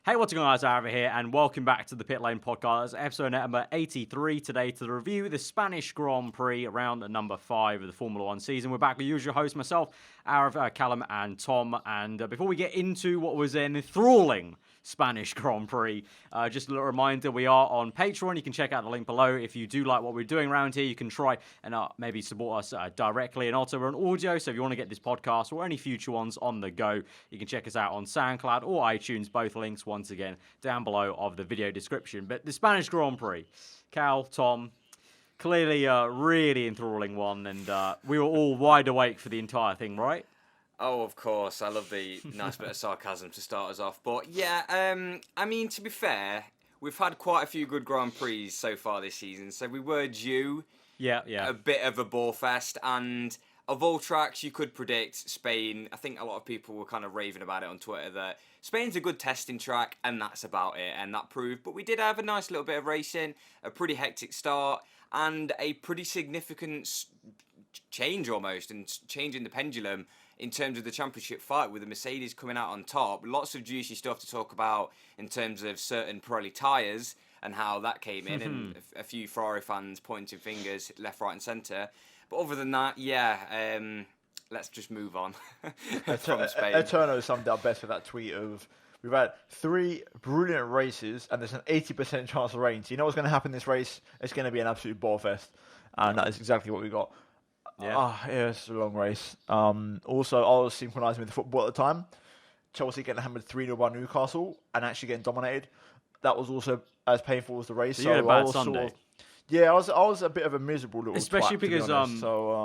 Hey, what's going on, guys? Aarava here, and welcome back to the Pitlane Podcast, episode number 83 today to review the Spanish Grand Prix, round number 5 of the Formula 1 season. We're back with usual hosts, myself, Aarava, Callum, and Tom. And before we get into what was an enthralling Spanish Grand Prix, just a little reminder, we are on Patreon. You can check out the link below. If you do like what we're doing around here, you can try and maybe support us directly. And also, we're on audio, so if you want to get this podcast or any future ones on the go, you can check us out on SoundCloud or iTunes. Both links, once again, down below of the video description. But the Spanish Grand Prix, Cal, Tom, clearly a really enthralling one, and we were all wide awake for the entire thing, right? Oh, of course. I love the nice bit of sarcasm to start us off. But yeah, I mean, to be fair, we've had quite a few good Grand Prix so far this season, so we were due a bit of a bore fest. And of all tracks you could predict, Spain, I think a lot of people were kind of raving about it on Twitter, that Spain's a good testing track, and that's about it, and that proved. But we did have a nice little bit of racing, a pretty hectic start, and a pretty significant change almost, and changing the pendulum in terms of the championship fight, with the Mercedes coming out on top. Lots of juicy stuff to talk about in terms of certain Pirelli tyres and how that came in, and a few Ferrari fans pointing fingers left, right and centre. But other than that, let's just move on from Spain. Eterno summed it up best with that tweet of, we've had 3 brilliant races and there's an 80% chance of rain. So you know what's going to happen in this race? It's going to be an absolute bore fest. And that is exactly what we got. Yeah, it's a long race. Also, I was synchronising with the football at the time. Chelsea getting hammered 3-0 by Newcastle and actually getting dominated. That was also as painful as the race. So you had a bad Sunday. I was a bit of a miserable little Especially twat, because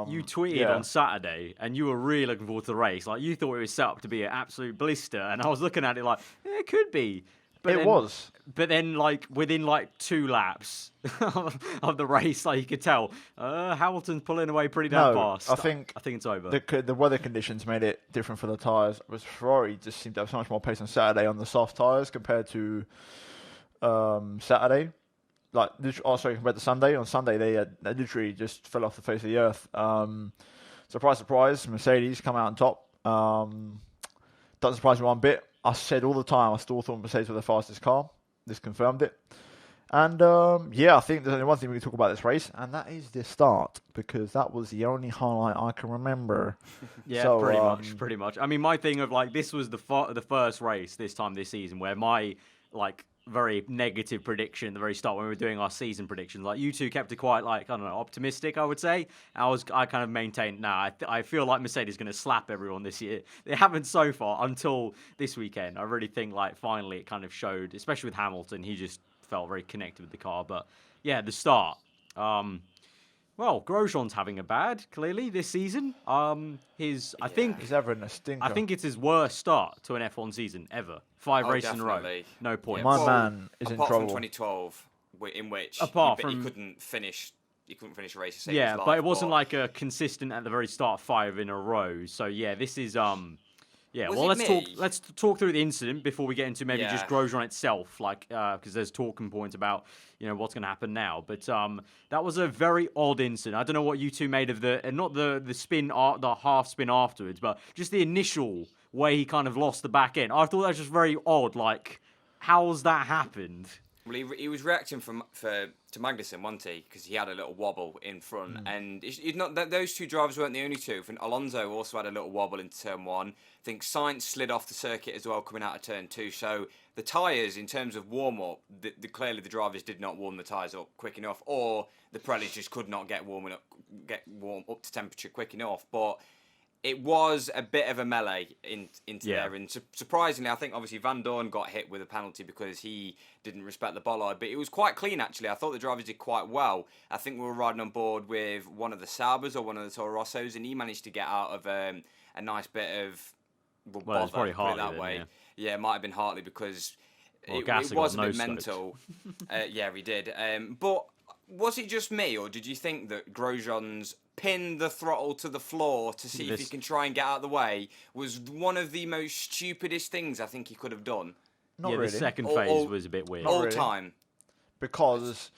be you tweeted on Saturday and you were really looking forward to the race. Like, you thought it was set up to be an absolute blister, and I was looking at it like, it could be. But it was. But then, within 2 laps of the race, you could tell Hamilton's pulling away pretty damn fast. I think it's over. The weather conditions made it different for the tyres. Ferrari just seemed to have so much more pace on Saturday on the soft tyres compared to Saturday. Compared to Sunday. On Sunday, they literally just fell off the face of the earth. Surprise, surprise, Mercedes come out on top. Doesn't surprise me one bit. I said all the time, I still thought Mercedes were the fastest car. This confirmed it. And I think there's only one thing we can talk about this race, and that is the start, because that was the only highlight I can remember. Yeah, pretty much. I mean, my thing of this was the first race this season where my very negative prediction at the very start when we were doing our season predictions. You two kept it quite optimistic, I would say. I kind of maintained, I feel like Mercedes is going to slap everyone this year. They haven't so far until this weekend. I really think finally it kind of showed, especially with Hamilton. He just felt very connected with the car. But yeah, the start. Grosjean's having a bad, clearly, this season. He's having a stinker. I think it's his worst start to an F1 season ever. 5 races in a row. No point. My man is in trouble. Apart from 2012, in which he couldn't finish a race. But it wasn't a consistent at the very start 5 in a row. So yeah, this is let's talk through the incident before we get into maybe just Grosjean itself, because there's talking points about what's going to happen now. But that was a very odd incident. I don't know what you two made of not the spin, the half spin afterwards, but just the initial way he kind of lost the back end. I thought that was just very odd. How's that happened? Well, he was reacting to Magnussen, wasn't he? Because he had a little wobble in front, and those 2 drivers weren't the only 2. And Alonso also had a little wobble into turn 1. I think Sainz slid off the circuit as well, coming out of turn 2. So the tyres, in terms of warm up, clearly the drivers did not warm the tyres up quick enough, or the Pirellis just could not get warm up to temperature quick enough. But it was a bit of a melee into there, and surprisingly, I think obviously Van Dorn got hit with a penalty because he didn't respect the bollard, but it was quite clean actually. I thought the drivers did quite well. I think we were riding on board with one of the Saubers or one of the Toro Rossos, and he managed to get out of a nice bit of bother, it's probably Hartley that way. Yeah, it might have been Hartley because it was a bit mental. He did. But was it just me, or did you think that Grosjean's pin the throttle to the floor to see if he can try and get out of the way was one of the most stupidest things I think he could have done? Not really. The second phase was a bit weird. All time. Because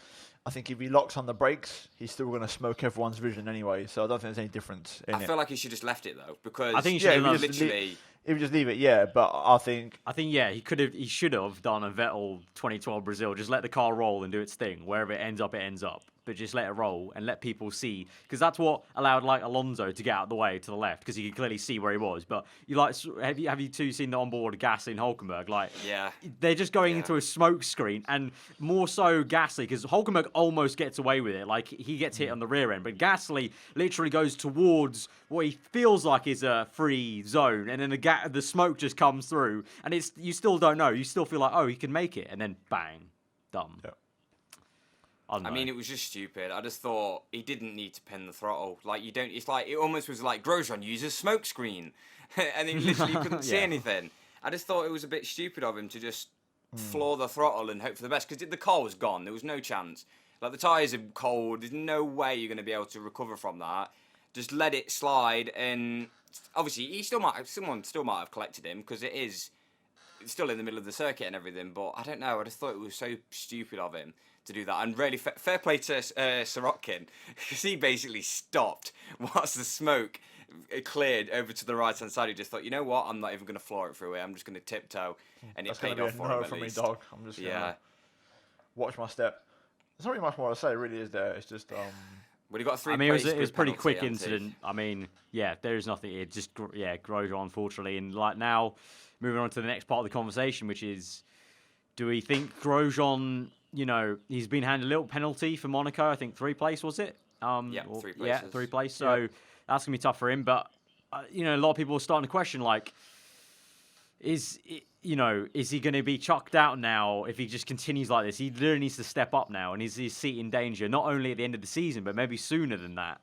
I think if he locks on the brakes, he's still going to smoke everyone's vision anyway. So I don't think there's any difference in it. I feel like he should have just left it though, because I think he should have If you just leave it, yeah. But I think he should have done a Vettel 2012 Brazil. Just let the car roll and do its thing. Wherever it ends up, it ends up. But just let it roll and let people see, because that's what allowed like Alonso to get out of the way to the left, because he could clearly see where he was. But have you two seen the onboard Gasly and Hulkenberg? Like, yeah, they're just going into a smoke screen, and more so Gasly, because Hulkenberg almost gets away with it. Like, he gets hit on the rear end, but Gasly literally goes towards what he feels like is a free zone, and then the smoke just comes through, and you still don't know. You still feel like, oh, he can make it, and then bang, done. Yeah. I mean, it was just stupid. I just thought he didn't need to pin the throttle. Like, you don't. It's like it almost was like Grosjean uses smoke screen, and he literally couldn't see anything. I just thought it was a bit stupid of him to just floor the throttle and hope for the best, because the car was gone. There was no chance. Like, the tyres are cold. There's no way you're going to be able to recover from that. Just let it slide, and obviously someone still might have collected him, because it's still in the middle of the circuit and everything. But I don't know. I just thought it was so stupid of him to do that, and really fair play to Sirotkin, because he basically stopped whilst the smoke cleared over to the right hand side. He just thought, you know what, I'm not even going to floor it through here. I'm just going to tiptoe, and it paid off for him. For me, dog. I'm just gonna watch my step. There's not really much more to say, really, is there? It's just well, he got 3 I mean, it was pretty quick penalty, incident. I mean, yeah, there's nothing. It just Grosjean, unfortunately, and like now, moving on to the next part of the conversation, which is, do we think Grosjean? You know, he's been handed a little penalty for Monaco. I think 3 place, was it? 3 places. Yeah, 3 place. So that's gonna be tough for him. But you know, a lot of people are starting to question, like, is he going to be chucked out now if he just continues like this? He literally needs to step up now, and is his seat in danger? Not only at the end of the season, but maybe sooner than that.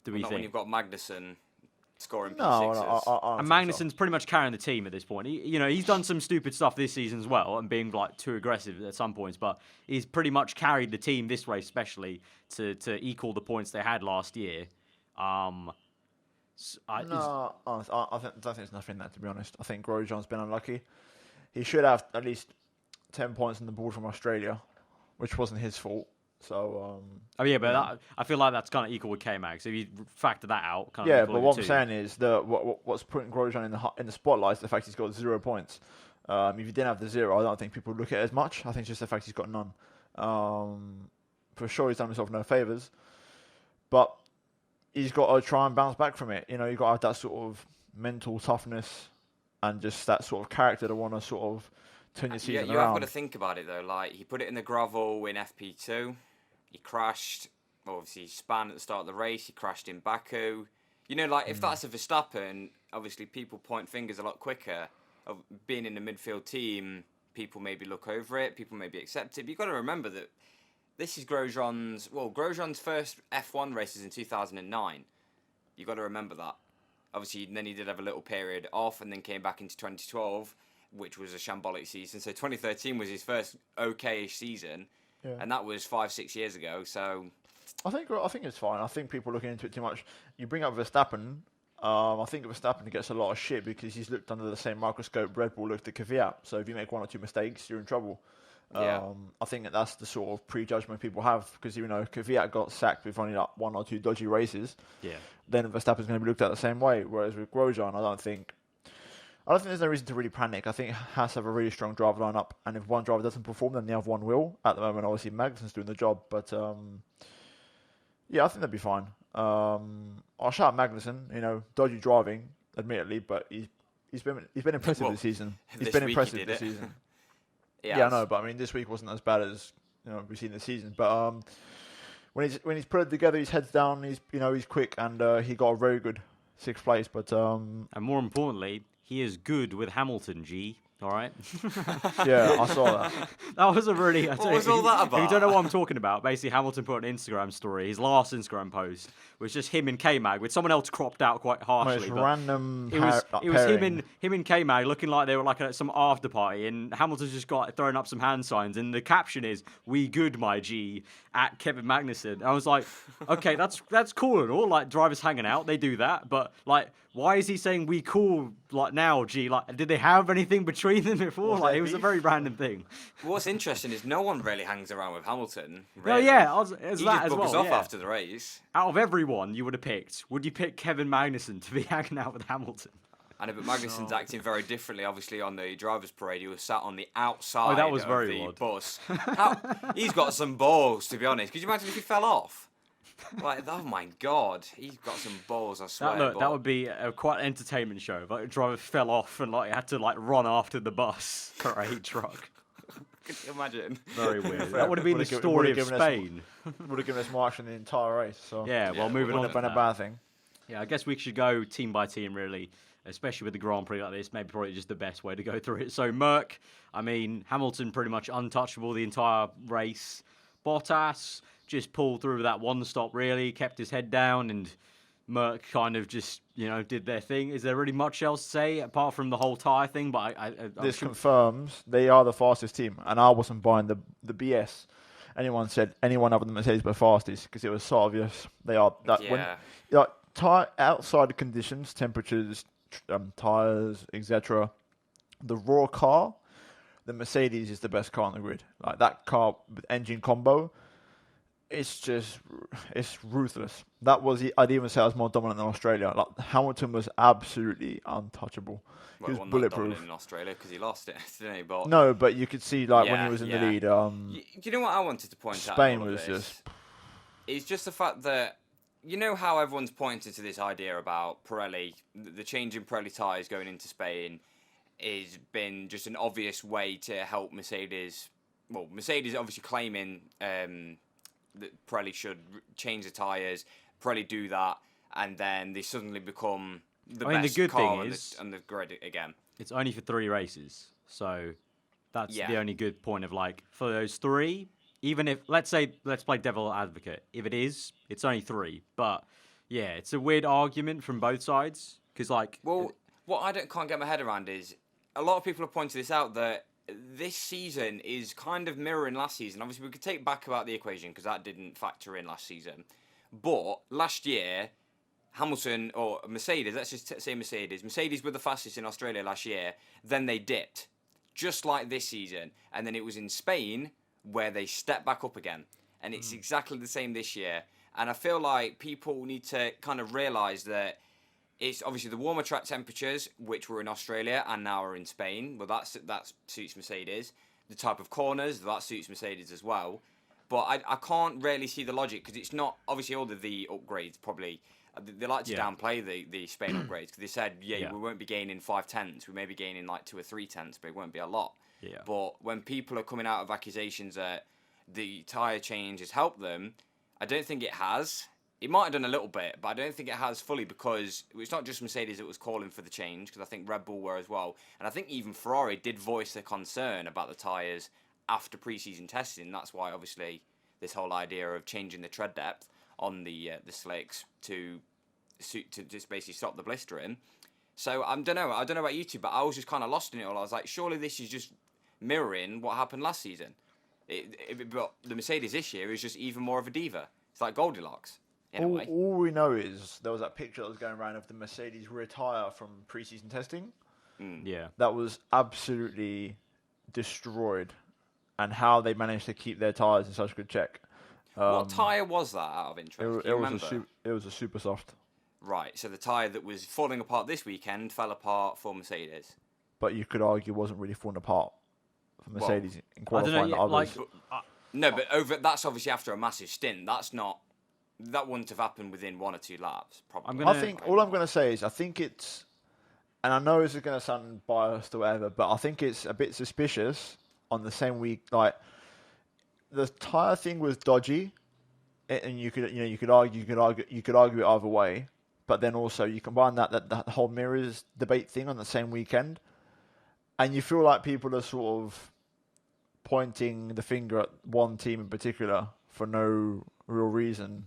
Do we think? When you've got Magnussen scoring P6s. No, and Magnussen's pretty much carrying the team at this point. He's done some stupid stuff this season as well, and being like too aggressive at some points, but he's pretty much carried the team this race, especially to equal the points they had last year. I don't think there's nothing in that, to be honest. I think Grosjean's been unlucky. He should have at least 10 points on the board from Australia, which wasn't his fault. So, I feel like that's kind of equal with K-Mag. So if you factor that out, kind of but what I'm saying is what's putting Grosjean in the spotlight is the fact he's got 0 points. If he didn't have the 0, I don't think people would look at it as much. I think it's just the fact he's got none. For sure, he's done himself no favours, but he's got to try and bounce back from it. You've got to have that sort of mental toughness and just that sort of character to want to sort of turn your season around. You have got to think about it though. Like, he put it in the gravel in FP2. He crashed. Obviously, he spun at the start of the race. He crashed in Baku. If that's a Verstappen, obviously people point fingers a lot quicker. Of being in the midfield team, people maybe look over it. People maybe accept it. But you've got to remember that this is Grosjean's first F1 races in 2009. You've got to remember that. Obviously, then he did have a little period off and then came back into 2012, which was a shambolic season. So 2013 was his first okay-ish season. Yeah. And that was 5-6 years ago. So I think it's fine. I think people are looking into it too much. You bring up Verstappen. I think Verstappen gets a lot of shit because he's looked under the same microscope Red Bull looked at Kvyat. So if you make 1 or 2 mistakes, you're in trouble. I think that's the sort of prejudgment people have, because Kvyat got sacked with only like 1 or 2 dodgy races. Yeah. Then Verstappen's going to be looked at the same way. Whereas with Grosjean, I don't think there's no reason to really panic. I think Haas have a really strong driver lineup, and if one driver doesn't perform, then the other one will. At the moment, obviously, Magnussen's doing the job, but I think they'll be fine. I'll shout Magnussen, dodgy driving, admittedly, but he's been impressive this season. He's been impressive this season. Yeah, I know, but I mean, this week wasn't as bad as we've seen this season. But when he's put it together, his head's down. He's quick, and he got a very good 6th place. But and more importantly, he is good with Hamilton, G. All right. Yeah, I saw that. That was a really. What was all that about? If you don't know what I'm talking about, basically Hamilton put an Instagram story. His last Instagram post was just him and K-Mag with someone else cropped out quite harshly. Random. It was him and K-Mag looking like they were like at some after party, and Hamilton's just got throwing up some hand signs, and the caption is "We good, my G" at Kevin Magnussen. I was like, okay, that's cool and all. Like, drivers hanging out, they do that, but like, why is he saying "we cool" like now, G? Like, did they have anything between them before? Like, it was a very random thing. What's interesting is no one really hangs around with Hamilton. Really. Well, yeah, he just buggers off after the race. Out of everyone you would have picked, would you pick Kevin Magnussen to be hanging out with Hamilton? I know, but Magnussen's acting very differently, obviously, on the driver's parade. He was sat on the outside that was of very the odd. bus. He's got some balls, to be honest. Could you imagine if he fell off? Like, oh my God, he's got some balls, I swear. That would be quite an entertainment show. Like, a driver fell off and had to run after the bus parade truck. Could you imagine? Very weird. That would have been the story of Spain. Would have given us more action in the entire race. So yeah, well, moving on. Would have been a bad thing. Yeah, I guess we should go team by team, really, especially with the Grand Prix like this. Maybe probably just the best way to go through it. So, Hamilton pretty much untouchable the entire race. Bottas just pulled through that one stop, really, kept his head down, and Merck kind of just, did their thing. Is there really much else to say apart from the whole tyre thing? But this confirms they are the fastest team, and I wasn't buying the BS. Anyone said anyone other than Mercedes were fastest because it was so obvious they are. Outside conditions, temperatures, tyres, etc. The raw car, the Mercedes is the best car on the grid. Like that car with engine combo. It's ruthless. I'd even say it was more dominant than Australia. Like Hamilton was absolutely untouchable. He was bulletproof in Australia because he lost it, didn't he? But no, but you could see when he was in the lead. You know what I wanted to point out? Spain was just. It's just the fact that how everyone's pointed to this idea about Pirelli, the change in Pirelli tyres going into Spain, has been just an obvious way to help Mercedes. Well, Mercedes obviously claiming. That Pirelli should change the tyres, Pirelli do that, and then they suddenly become the best the good car thing is, on the grid again. It's only for 3 races, so that's the only good point of for those 3, even if, let's play devil advocate, if it's only 3, but yeah, it's a weird argument from both sides, because what I can't get my head around is, a lot of people have pointed this out, that this season is kind of mirroring last season. Obviously, we could take back about the equation because that didn't factor in last season. But last year, Hamilton or Mercedes, let's just say Mercedes were the fastest in Australia last year. Then they dipped, just like this season. And then it was in Spain where they stepped back up again. And it's exactly the same this year. And I feel like people need to kind of realise that it's obviously the warmer track temperatures, which were in Australia and now are in Spain. Well, that suits Mercedes. The type of corners, that suits Mercedes as well. But I can't really see the logic because it's not, obviously all of the upgrades probably, they like to downplay the Spain upgrades because they said, we won't be gaining 5 tenths. We may be gaining 2 or 3 tenths, but it won't be a lot. Yeah. But when people are coming out of accusations that the tyre change has helped them, I don't think it has. It might have done a little bit, but I don't think it has fully because it's not just Mercedes that was calling for the change, because I think Red Bull were as well. And I think even Ferrari did voice their concern about the tyres after pre-season testing. That's why, obviously, this whole idea of changing the tread depth on the slicks to just basically stop the blistering. So I don't know about you two, but I was just kind of lost in it all. I was like, surely this is just mirroring what happened last season. But the Mercedes this year is just even more of a diva. It's like Goldilocks. All we know is there was that picture that was going around of the Mercedes rear tyre from pre-season testing. Yeah. That was absolutely destroyed. And how they managed to keep their tyres in such good check. What tyre was that, out of interest? It was a super soft. Right, so the tyre that was falling apart this weekend fell apart for Mercedes. But you could argue it wasn't really falling apart for Mercedes in qualifying others. That's obviously after a massive stint. That wouldn't have happened within 1 or 2 laps, probably. All I'm going to say is I think it's, and I know this is going to sound biased or whatever, but I think it's a bit suspicious on the same week. Like the tyre thing was dodgy, and you could argue it either way. But then also you combine that whole mirrors debate thing on the same weekend, and you feel like people are sort of pointing the finger at one team in particular for no real reason.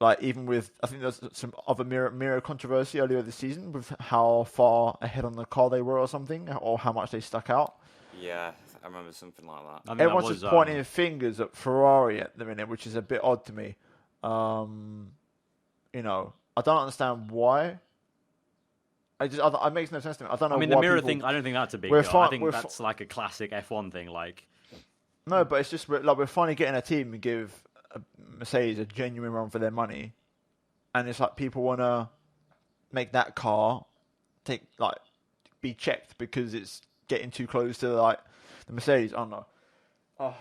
Like even with, I think there's some other mirror controversy earlier this season with how far ahead on the car they were or something, or how much they stuck out. Yeah, I remember something like that. Everyone's just pointing fingers at Ferrari at the minute, which is a bit odd to me. I don't understand why. It makes no sense to me. I don't know. The mirror thing. I don't think that's a big deal. I think that's like a classic F1 thing. No, but it's just we're finally getting a team to give Mercedes a genuine run for their money, and it's like people want to make that car be checked because it's getting too close to like the Mercedes. I don't know. I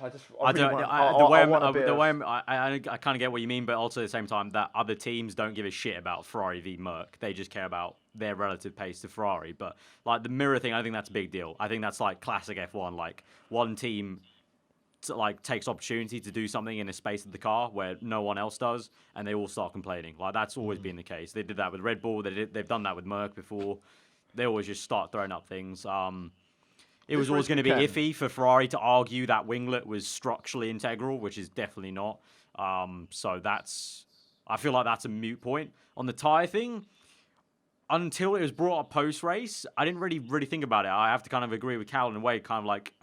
kind of get what you mean, but also at the same time that other teams don't give a shit about Ferrari v Merc. They just care about their relative pace to Ferrari. But like the mirror thing, I think that's a big deal. I think that's like classic F1. Like one team takes opportunity to do something in a space of the car where no one else does, and they all start complaining. Like that's always been the case. They did that with Red Bull. They've done that with Merc before. They always just start throwing up things. It was always going to be iffy for Ferrari to argue that winglet was structurally integral, which is definitely not. So I feel like that's a moot point. On the tyre thing, until it was brought up post-race, I didn't really think about it. I have to kind of agree with Cal in a way, kind of like,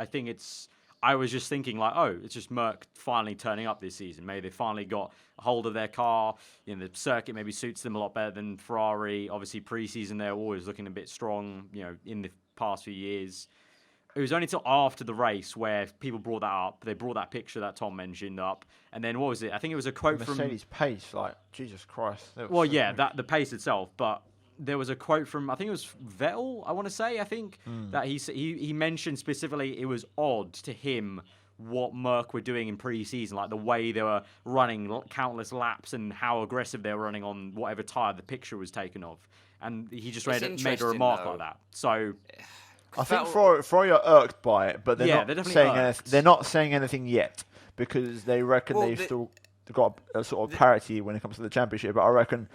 I was just thinking like, oh, it's just Merc finally turning up this season. Maybe they finally got a hold of their car. The circuit maybe suits them a lot better than Ferrari. Obviously, pre-season, they're always looking a bit strong, in the past few years. It was only till after the race where people brought that up. They brought that picture that Tom mentioned up. And then what was it? I think it was a quote from... Mercedes pace, like, Jesus Christ. Well, yeah, the pace itself. But there was a quote from, I think it was Vettel, I want to say, that he mentioned specifically it was odd to him what Merc were doing in pre-season, like the way they were running countless laps and how aggressive they were running on whatever tyre the picture was taken of. And he just made a remark like that. So... I think Ferrari are irked by it, but they're not saying anything yet because they reckon they've still got a sort of parity when it comes to the championship. But I reckon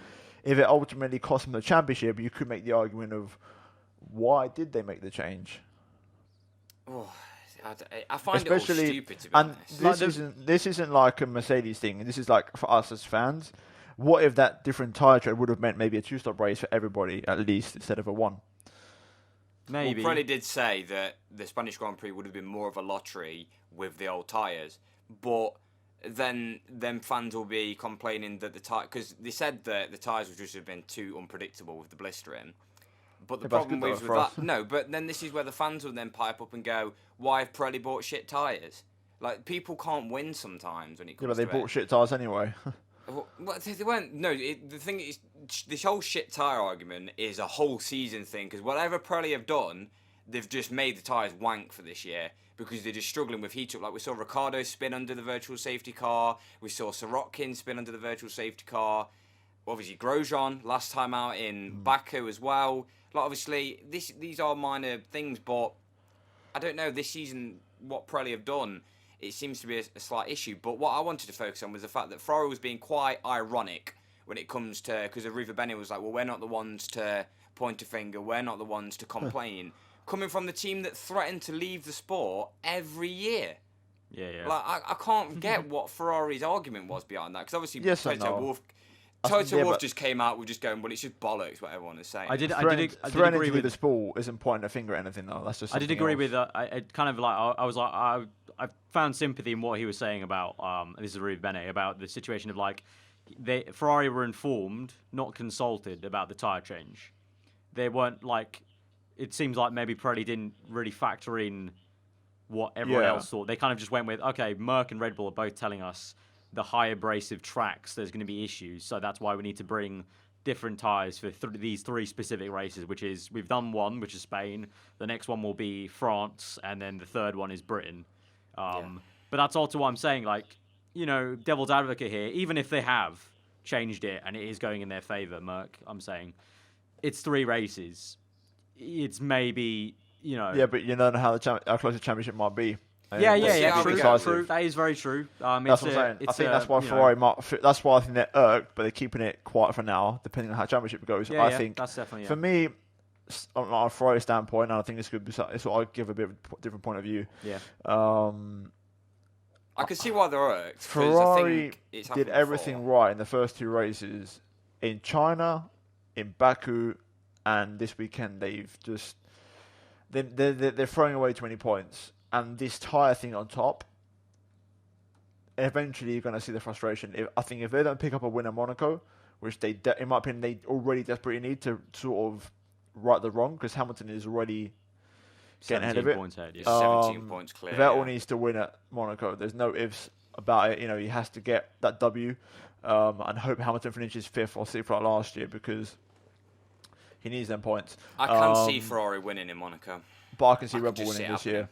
if it ultimately costs them the championship, you could make the argument of why did they make the change? Oh, I find it all stupid, to be honest. This isn't like a Mercedes thing. This is like for us as fans. What if that different tyre tread would have meant maybe a two-stop race for everybody at least instead of a one? Maybe. Well, Pirelli did say that the Spanish Grand Prix would have been more of a lottery with the old tyres, but then fans will be complaining that the tyre, because they said that the tyres would just have been too unpredictable with the blistering. But the problem was with that, no, but then this is where the fans will then pipe up and go, why have Pirelli bought shit tyres? Like, people can't win sometimes when it comes to it. Yeah, but they bought shit tyres anyway. Well, they weren't. No, the thing is, this whole shit tyre argument is a whole season thing, because whatever Pirelli have done, they've just made the tyres wank for this year, because they're just struggling with heat up. Like, we saw Ricciardo spin under the virtual safety car, we saw Sorokin spin under the virtual safety car, obviously Grosjean last time out in Baku as well. Like, obviously, these are minor things, but I don't know, this season, what Pirelli have done, it seems to be a slight issue. But what I wanted to focus on was the fact that Ferrari was being quite ironic when it comes to... Because Arriva Bene was like, well, we're not the ones to point a finger. We're not the ones to complain. Coming from the team that threatened to leave the sport every year. Yeah. Like, I can't get what Ferrari's argument was behind that. Because obviously, Toto Wolff just came out with just going, well, it's just bollocks, what everyone is saying. I did agree with the sport isn't pointing a finger at anything, though. That's just. I did agree with that. I kind of like. I was like, I found sympathy in what he was saying about. This is Arriva Bene, about the situation of like, Ferrari were informed, not consulted about the tyre change. They weren't like. It seems like maybe Pirelli didn't really factor in what everyone else thought. They kind of just went with, okay, Merc and Red Bull are both telling us the high abrasive tracks, there's going to be issues. So that's why we need to bring different tyres for these three specific races, which is, we've done one, which is Spain. The next one will be France. And then the third one is Britain. But that's also what I'm saying. Like, you know, devil's advocate here, even if they have changed it and it is going in their favour, Merc, I'm saying, it's 3 races. It's maybe, you know... Yeah, but you don't know how close the championship might be. Yeah, true. That is very true. That's what I'm saying. I think that's why Ferrari that's why I think they're irked, but they're keeping it quiet for now, depending on how championship goes. I think that's definitely for me, on a Ferrari standpoint, and I think this could be so I'll give a bit of a different point of view. Yeah. I can see why they're irked. Ferrari did everything right in the first 2 races in China, in Baku, and this weekend they've just they're throwing away 20 points. And this tyre thing on top, eventually you're going to see the frustration. I think if they don't pick up a win at Monaco, which they, in my opinion, they already desperately need to sort of right the wrong, because Hamilton is already getting ahead of it. 17 points clear. Vettel needs to win at Monaco. There's no ifs about it. You know, he has to get that W and hope Hamilton finishes 5th or 6th like last year, because He needs them points. I can see Ferrari winning in Monaco. But I can see Red Bull winning this year.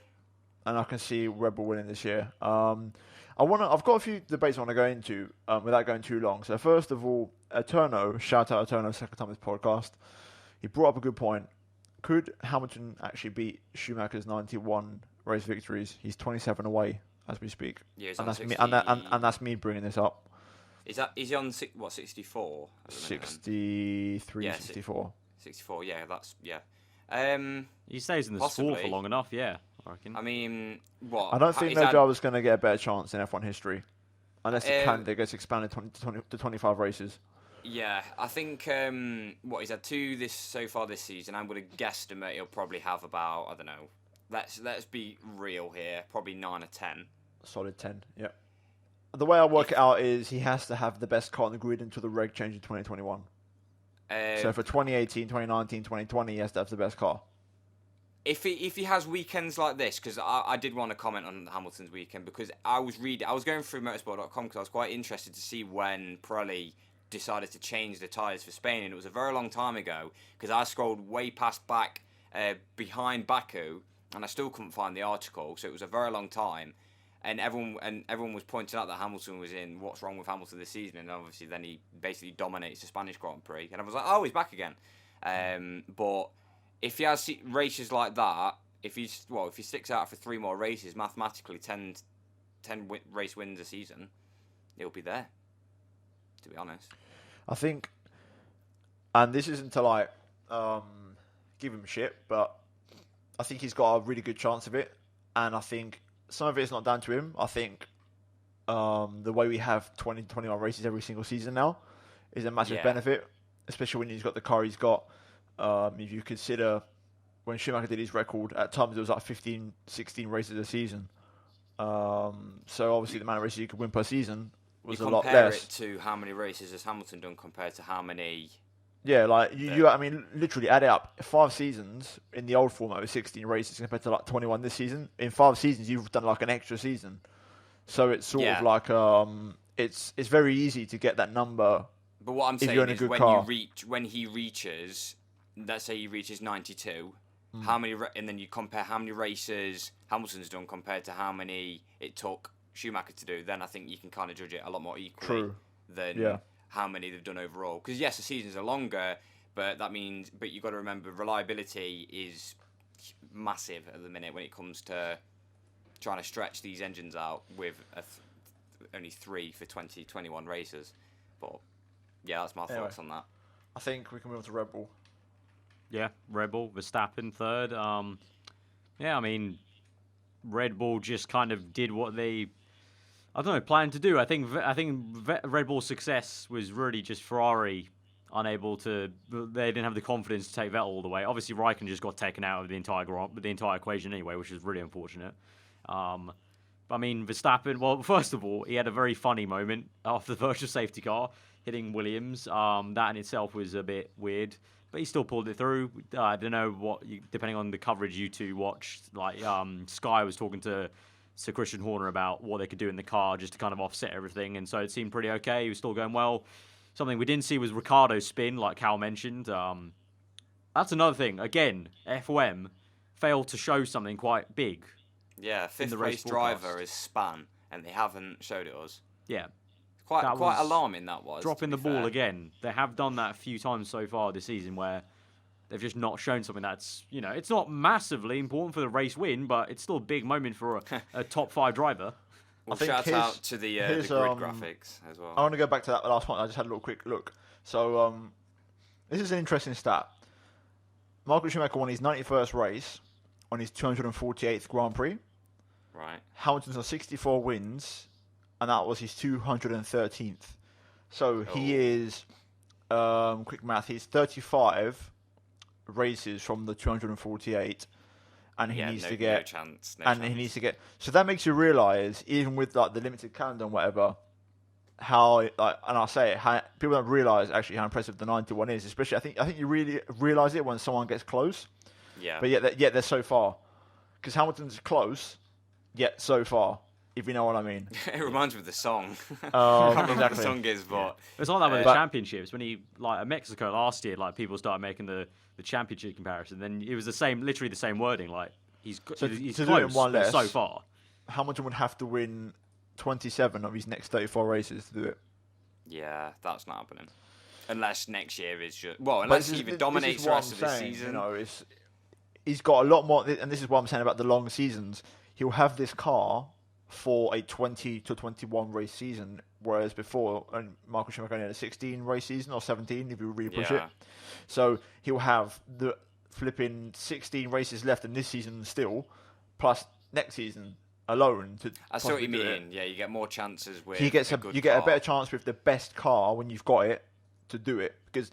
And I can see Red Bull winning this year. I've got a few debates I want to go into without going too long. So first of all, Eterno, shout out Eterno, second time this podcast. He brought up a good point. Could Hamilton actually beat Schumacher's 91 race victories? He's 27 away as we speak. Yeah, and that's me bringing this up. Is he on 64? 63, yeah, 64. 64, yeah, that's, yeah. He stays in the sport for long enough, yeah, I reckon. I mean, what? I don't think no driver's going to get a better chance in F1 history. Unless the calendar gets expanded to 25 races. Yeah, I think, he's had 2 so far this season. I'm going to guesstimate he'll probably have about, I don't know, let's be real here, probably 9 or 10. Solid 10, yeah. The way I work it out is he has to have the best car on the grid until the reg change in 2021. So for 2018, 2019, 2020, he has to have the best car. If he has weekends like this, because I did want to comment on Hamilton's weekend, because I was going through motorsport.com because I was quite interested to see when Pirelli decided to change the tyres for Spain, and it was a very long time ago, because I scrolled way past back behind Baku, and I still couldn't find the article, so it was a very long time. And everyone was pointing out that Hamilton was in what's wrong with Hamilton this season, and obviously then he basically dominates the Spanish Grand Prix, and I was like, oh, he's back again. But if he has races like that, if he sticks out for 3 more races, mathematically 10 race wins a season, he'll be there. To be honest, I think, and this isn't to give him shit, but I think he's got a really good chance of it, and I think. Some of it's not down to him. I think the way we have 20 to 21 races every single season now is a massive benefit, especially when he's got the car he's got. If you consider when Schumacher did his record, at times it was like 15, 16 races a season. So obviously the amount of races you could win per season was a lot less. You compare it to how many races has Hamilton done compared to how many... Yeah, like I mean, literally add it up. 5 seasons in the old format with 16 races compared to like 21 this season. In 5 seasons, you've done like an extra season, so it's sort of like it's very easy to get that number. But what I'm saying is when he reaches, let's say he reaches 92, how many, and then you compare how many races Hamilton's done compared to how many it took Schumacher to do. Then I think you can kind of judge it a lot more equally than. How many they've done overall. Because yes, the seasons are longer, but you've got to remember reliability is massive at the minute when it comes to trying to stretch these engines out with only 3 for 2021 races. But yeah, that's my thoughts on that. I think we can move on to Red Bull. Yeah, Red Bull, Verstappen third. I mean, Red Bull just kind of did what they... planned to do. I think Red Bull's success was really just Ferrari unable to. They didn't have the confidence to take Vettel all the way. Obviously, Raikkonen just got taken out of the entire equation anyway, which is really unfortunate. But I mean, Verstappen. Well, first of all, he had a very funny moment after the virtual safety car hitting Williams. That in itself was a bit weird, but he still pulled it through. I don't know depending on the coverage you two watched. Like Sky was talking to Sir Christian Horner about what they could do in the car just to kind of offset everything, and so it seemed pretty okay. He was still going well. Something we didn't see was Ricciardo's spin, like Cal mentioned. That's another thing. Again, FOM failed to show something quite big. Yeah, fifth race driver is span, and they haven't showed it us. Yeah. Quite alarming that was. Dropping the ball again. They have done that a few times so far this season where they've just not shown something that's, it's not massively important for the race win, but it's still a big moment for a top 5 driver. Well, shout out to the grid graphics as well. I want to go back to that last point. I just had a little quick look. So, this is an interesting stat. Michael Schumacher won his 91st race on his 248th Grand Prix. Right. Hamilton's on 64 wins, and that was his 213th. So, he is, quick math, he's 35 races from the 248, and he needs to get no chance. He needs to get. So that makes you realise, even with like the limited calendar and whatever, how and I say it, how people don't realise actually how impressive the 91 is. Especially, I think you really realise it when someone gets close. Yeah. But yet they're so far, because Hamilton's close, yet so far. if you know what I mean. It reminds me of the song. Exactly. What the song is, but it's like that with the championships. When he at Mexico last year, people started making the championship comparison. Then it was literally the same wording. Like he's close, but so far. Hamilton would have to win 27 of his next 34 races to do it. Yeah, that's not happening. Unless next year is just... Well, unless he even dominates the rest of the season. You know, he's got a lot more... And this is what I'm saying about the long seasons. He'll have this car for a 20 to 21 race season, whereas before, and Michael Schumacher only had a 16 race season, or 17 if you really push it. So he'll have the flipping 16 races left in this season still, plus next season alone. I see what you mean. Yeah, you get more chances with you get a better chance with the best car when you've got it to do it. Because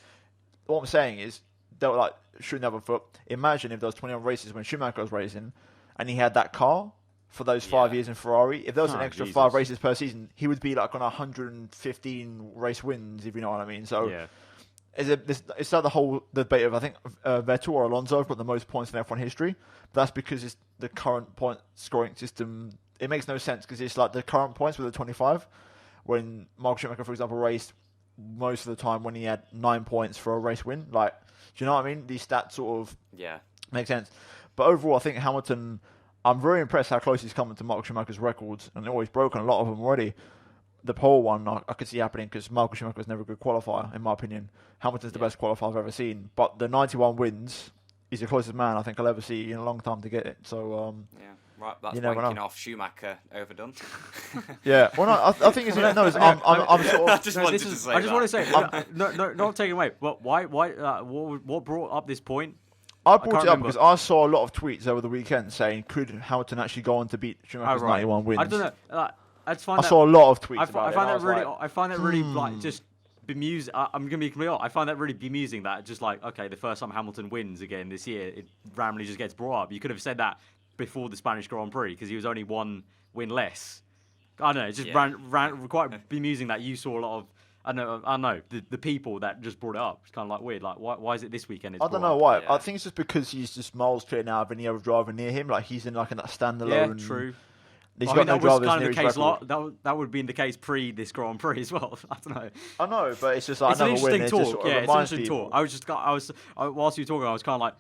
what I'm saying is, they'll like shooting the other foot. Imagine if there was 21 races when Schumacher was racing, and he had that car for those 5 years in Ferrari. If there was an extra 5 races per season, he would be like on 115 race wins, if you know what I mean. So it's like the whole debate of, I think, Vettel or Alonso have got the most points in F1 history. But that's because it's the current point scoring system. It makes no sense because it's like the current points with the 25. When Michael Schumacher, for example, raced most of the time when he had 9 points for a race win. Like, do you know what I mean? These stats sort of make sense. But overall, I think Hamilton, I'm very impressed how close he's coming to Michael Schumacher's records. And he's broken a lot of them already. The pole one, I could see happening because Michael Schumacher was never a good qualifier, in my opinion. Hamilton's the best qualifier I've ever seen. But the 91 wins, he's the closest man I think I'll ever see in a long time to get it. So, right, that's wanking off Schumacher overdone. Yeah, well, no, I think it's I'm sort of. I just wanted to say, not taking away. But why? What brought up this point? I brought it up because I saw a lot of tweets over the weekend saying, could Hamilton actually go on to beat Schumacher's 91 wins? I don't know. I saw a lot of tweets about it. I find that really like just bemusing. I'm gonna be completely honest. I find that really bemusing that just like, okay, the first time Hamilton wins again this year, it randomly just gets brought up. You could have said that before the Spanish Grand Prix because he was only 1 win less. I don't know. It's just quite bemusing that you saw a lot of. I don't know the people that just brought it up. It's kind of like weird. Like why is it this weekend? I don't know why. Yeah. I think it's just because he's just miles clear now of any other driver near him. Like he's in like in that standalone. Yeah, true. He's got no drivers kind of near his record. That would be the case pre this Grand Prix as well. I don't know. I know, but it's just like it's another an interesting win. talk. It's an interesting talk. Whilst you were talking, I was kind of like,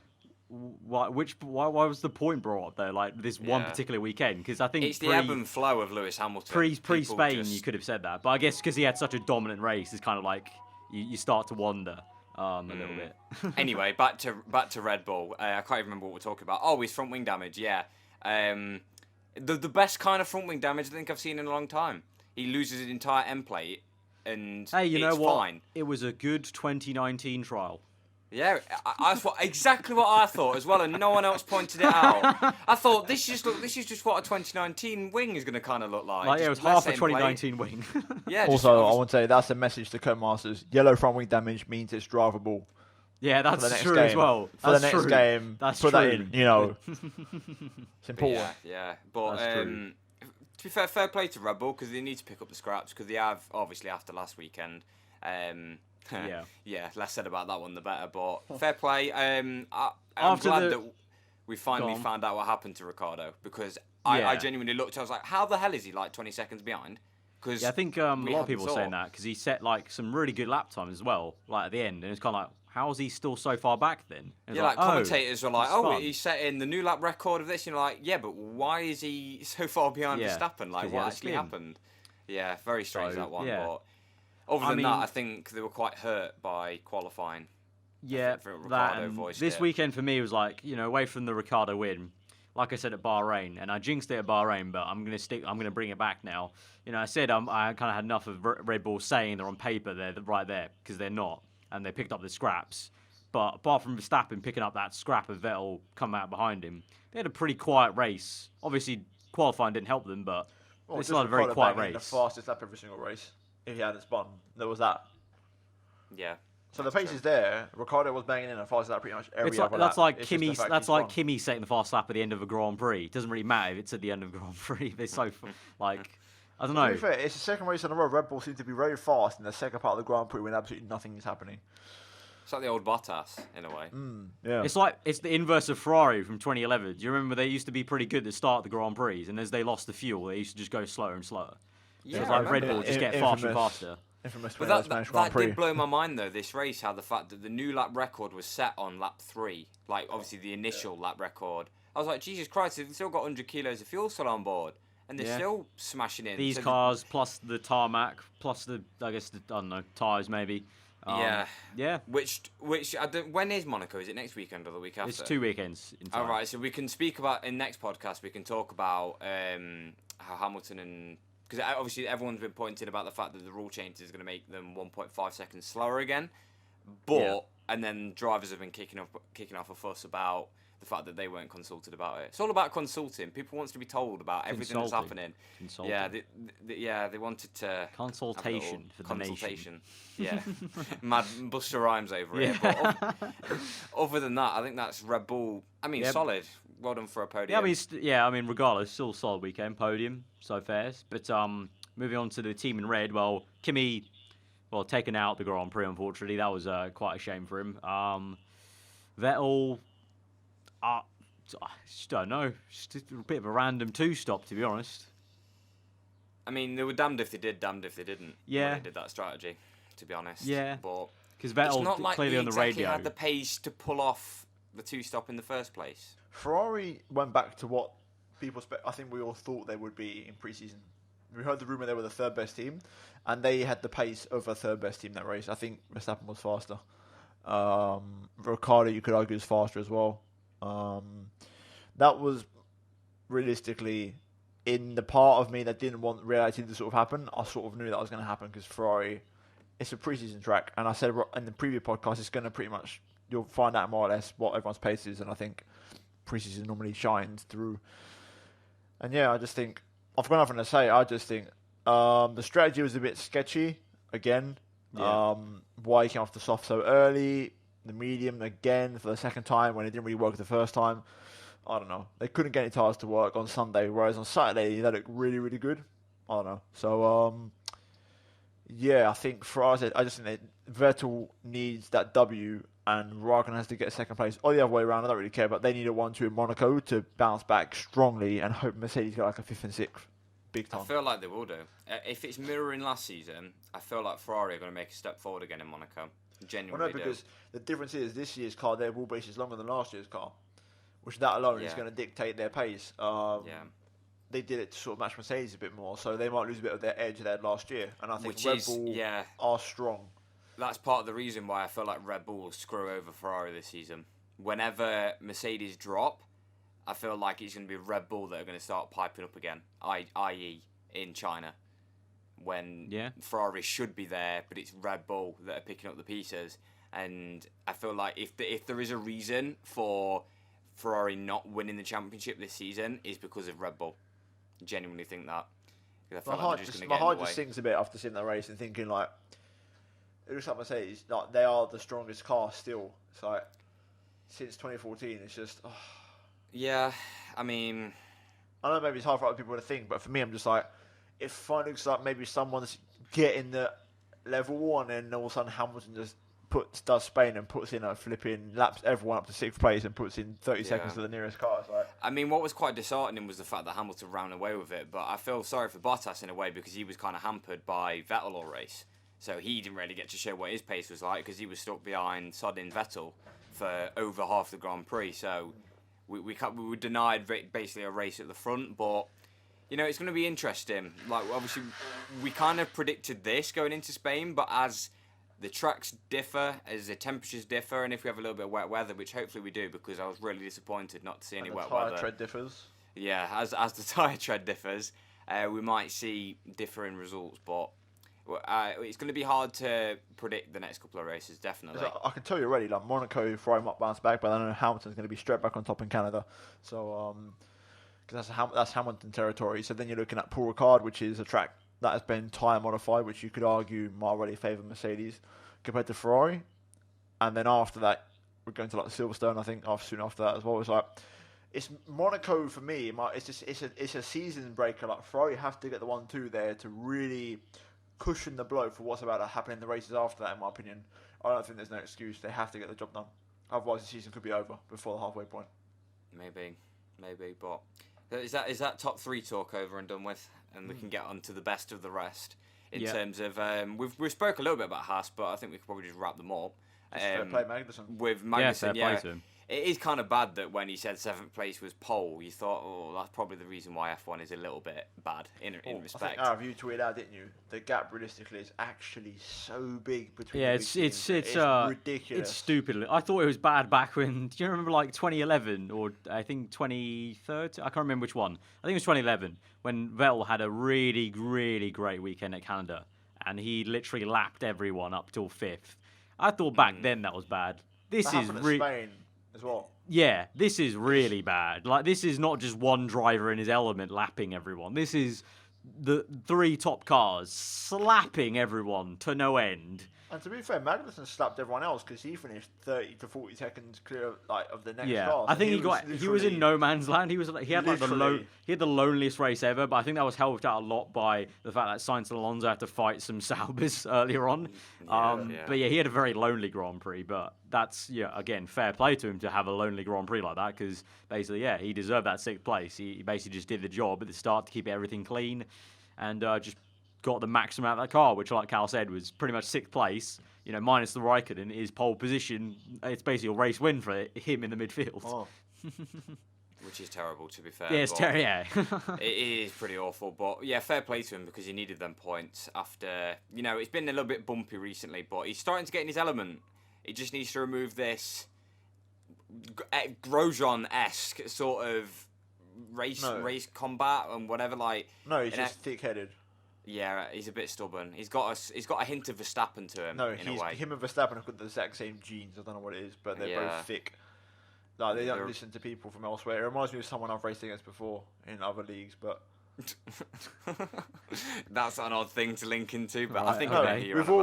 why was the point brought up there? Like this one particular weekend? Because I think it's the ebb and flow of Lewis Hamilton. Pre Spain, you could have said that, but I guess because he had such a dominant race, it's kind of like you start to wonder a little bit. Anyway, back to Red Bull. I can't even remember what we're talking about. Oh, his front wing damage. Yeah. The best kind of front wing damage I think I've seen in a long time. He loses his entire end plate, and hey, you know what? Fine. It was a good 2019 trial. Yeah, I thought exactly what I thought as well, and no one else pointed it out. I thought this is just what a 2019 wing is going to kind of look like. Like it was half a 2019 wing. Yeah. Also, I want to say that's a message to co-masters. Yellow front wing damage means it's drivable. Yeah, that's true as well. For the next game, put that in. You know, it's important. Yeah. But to be fair play to Red Bull because they need to pick up the scraps because they have obviously after last weekend. Less said about that one the better. But fair play. I'm glad that we finally found out what happened to Ricciardo because I genuinely looked. I was like, how the hell is he like 20 seconds behind? Because I think a lot of people are saying that because he set like some really good lap times as well, like at the end, and it's kind of like, how is he still so far back then? Commentators are like, he's setting the new lap record of this. And you're like, yeah, but why is he so far behind Verstappen? Like, what actually happened? Yeah, very strange that one. Yeah. But other than that, I think they were quite hurt by qualifying. Yeah, this weekend for me was like, away from the Ricciardo win, like I said at Bahrain, and I jinxed it at Bahrain, but I'm gonna bring it back now. I said I kind of had enough of Red Bull saying they're on paper they're right there because they're not. And they picked up the scraps. But apart from Verstappen picking up that scrap of Vettel coming out behind him, they had a pretty quiet race. Obviously, qualifying didn't help them, but it's not a very quiet race. The fastest lap every single race. If he hadn't spun, there was that. Yeah. So the pace is there. Ricciardo was banging in a fast lap pretty much every other lap. That's like Kimi setting the fast lap at the end of a Grand Prix. It doesn't really matter if it's at the end of a Grand Prix. They're so like. I don't know. To be fair, it's the second race in a row. Red Bull seems to be very fast in the second part of the Grand Prix when absolutely nothing is happening. It's like the old Bottas, in a way. Yeah. It's the inverse of Ferrari from 2011. Do you remember they used to be pretty good at the start of the Grand Prix, and as they lost the fuel, they used to just go slower and slower. Yeah, so it's like Red Bull just get faster and faster. But that did blow my mind, though, this race, how the fact that the new lap record was set on lap 3, like, obviously the initial lap record. I was like, Jesus Christ, they've still got 100 kilos of fuel still on board. And they're still smashing in. These cars, plus the tarmac, plus the, I guess, I don't know, tyres maybe. Yeah. Which when is Monaco? Is it next weekend or the week after? It's 2 weekends in time. All right, so we can speak about, in next podcast, we can talk about how Hamilton and... Because obviously everyone's been pointing about the fact that the rule change is going to make them 1.5 seconds slower again. But, and then drivers have been kicking off a fuss about the fact that they weren't consulted about it. It's all about consulting. People want to be told about everything that's happening. Yeah, they wanted to... Consultation for the nation. Yeah. Mad Buster Rhymes over it. But other than that, I think that's Red Bull. I mean, solid. Well done for a podium. I mean, regardless, still a solid weekend. Podium, so fairs. But moving on to the team in red, well, Kimi, taken out the Grand Prix, unfortunately. That was quite a shame for him. Vettel... I just don't know. Just a bit of a random 2-stop, to be honest. I mean, they were damned if they did, damned if they didn't. Yeah. When they did that strategy, to be honest. Yeah. But because Vettel not like clearly on the radio had the pace to pull off the 2-stop in the first place. Ferrari went back to what people I think we all thought they would be in pre-season. We heard the rumour they were the third best team, and they had the pace of a third best team that race. I think Verstappen was faster. Ricciardo, you could argue, is faster as well. That was realistically in the part of me that didn't want reality to sort of happen. I sort of knew that was going to happen because Ferrari, it's a pre-season track, and I said in the previous podcast, it's going to pretty much, you'll find out more or less what everyone's pace is, and I think pre-season normally shines through. And yeah, I just think I've got nothing to say. I just think the strategy was a bit sketchy again. Why he came off the soft so early. The medium again for the second time when it didn't really work the first time. I don't know. They couldn't get any tyres to work on Sunday, whereas on Saturday they looked really, really good. I don't know. So, I think for us, I just think that Vettel needs that W and Raikkonen has to get a second place. Or the other way around, I don't really care, but they need a 1-2 in Monaco to bounce back strongly and hope Mercedes get like a 5th and 6th. Big time. I feel like they will do. If it's mirroring last season, I feel like Ferrari are going to make a step forward again in Monaco. Genuinely because the difference is this year's car, their wheelbase is longer than last year's car, which that alone is going to dictate their pace. They did it to sort of match Mercedes a bit more, so they might lose a bit of their edge they had last year. And I think Red Bull are strong. That's part of the reason why I feel like Red Bull will screw over Ferrari this season. Whenever Mercedes drop, I feel like it's going to be Red Bull that are going to start piping up again, i.e. in China. When Ferrari should be there, but it's Red Bull that are picking up the pieces. And I feel like if there is a reason for Ferrari not winning the championship this season, is because of Red Bull. I genuinely think that. My heart just sinks a bit after seeing that race and thinking like, it looks like Mercedes, like they are the strongest car still. It's like since 2014, it's just. Oh. Yeah, I mean, I know maybe it's hard for other people to think, but for me, I'm just like. It finally looks like maybe someone's getting the level one, and all of a sudden Hamilton just does Spain and puts in a flipping laps everyone up to 6th place and puts in 30 seconds to the nearest car. Like... I mean, what was quite disheartening was the fact that Hamilton ran away with it, but I feel sorry for Bottas in a way because he was kind of hampered by Vettel all race. So he didn't really get to show what his pace was like because he was stuck behind sodding Vettel for over half the Grand Prix. So we were denied basically a race at the front, but... You know, it's going to be interesting. Like, obviously, we kind of predicted this going into Spain, but as the tracks differ, as the temperatures differ, and if we have a little bit of wet weather, which hopefully we do, because I was really disappointed not to see any wet weather. The tyre tread differs. Yeah, as the tyre tread differs, we might see differing results, but it's going to be hard to predict the next couple of races, definitely. I can tell you already, like Monaco, Ferrari might bounce back, but I know Hamilton's going to be straight back on top in Canada. So, because that's Hamilton territory. So then you're looking at Paul Ricard, which is a track that has been tyre modified, which you could argue might already favour Mercedes compared to Ferrari. And then after that, we're going to like Silverstone, I think, soon after that as well. It's like it's Monaco for me. It's a season breaker. Like Ferrari have to get the 1-2 there to really cushion the blow for what's about to happen in the races after that, in my opinion. I don't think there's no excuse. They have to get the job done. Otherwise, the season could be over before the halfway point. Maybe. But is that top 3 talk over and done with? And we can get on to the best of the rest in terms of... We've spoke a little bit about Haas, but I think we could probably just wrap them up. Fair play Magnussen. With Magnussen, fair play to him. It is kind of bad that when he said 7th place was pole, you thought, oh, that's probably the reason why F1 is a little bit bad in respect. I think you tweeted out, didn't you? The gap realistically is actually so big between. Yeah, it's ridiculous. It's stupid. I thought it was bad back when. Do you remember 2011 or I think 2013? I can't remember which one. I think it was 2011 when Vettel had a really, really great weekend at Canada, and he literally lapped everyone up till 5th. I thought back then that was bad. This is Spain as well. Yeah, this is really bad. This is not just one driver in his element lapping everyone. This is the 3 top cars slapping everyone to no end. And to be fair, Magnussen slapped everyone else because he finished 30 to 40 seconds clear of the next car. I think he was in no man's land. He had the loneliest race ever, but I think that was helped out a lot by the fact that Sainz and Alonso had to fight some Saubers earlier on. But yeah, he had a very lonely Grand Prix, but that's again fair play to him to have a lonely Grand Prix like that because basically he deserved that 6th place. He basically just did the job at the start to keep everything clean and just got the maximum out of that car, which, like Cal said, was pretty much 6th place. Minus the Raikkonen, his pole position. It's basically a race win for him in the midfield. Oh. Which is terrible, to be fair. Yeah, it's terrible. Yeah, it is pretty awful. But yeah, fair play to him because he needed them points after. It's been a little bit bumpy recently, but he's starting to get in his element. He just needs to remove this Grosjean-esque sort of race combat and whatever. No, he's just thick-headed. Yeah, he's a bit stubborn. He's got a hint of Verstappen to him. No, in a way. Him and Verstappen have got the exact same genes. I don't know what it is, but they're both thick. They don't listen to people from elsewhere. It reminds me of someone I've raced against before in other leagues, but that's an odd thing to link into. But right. I think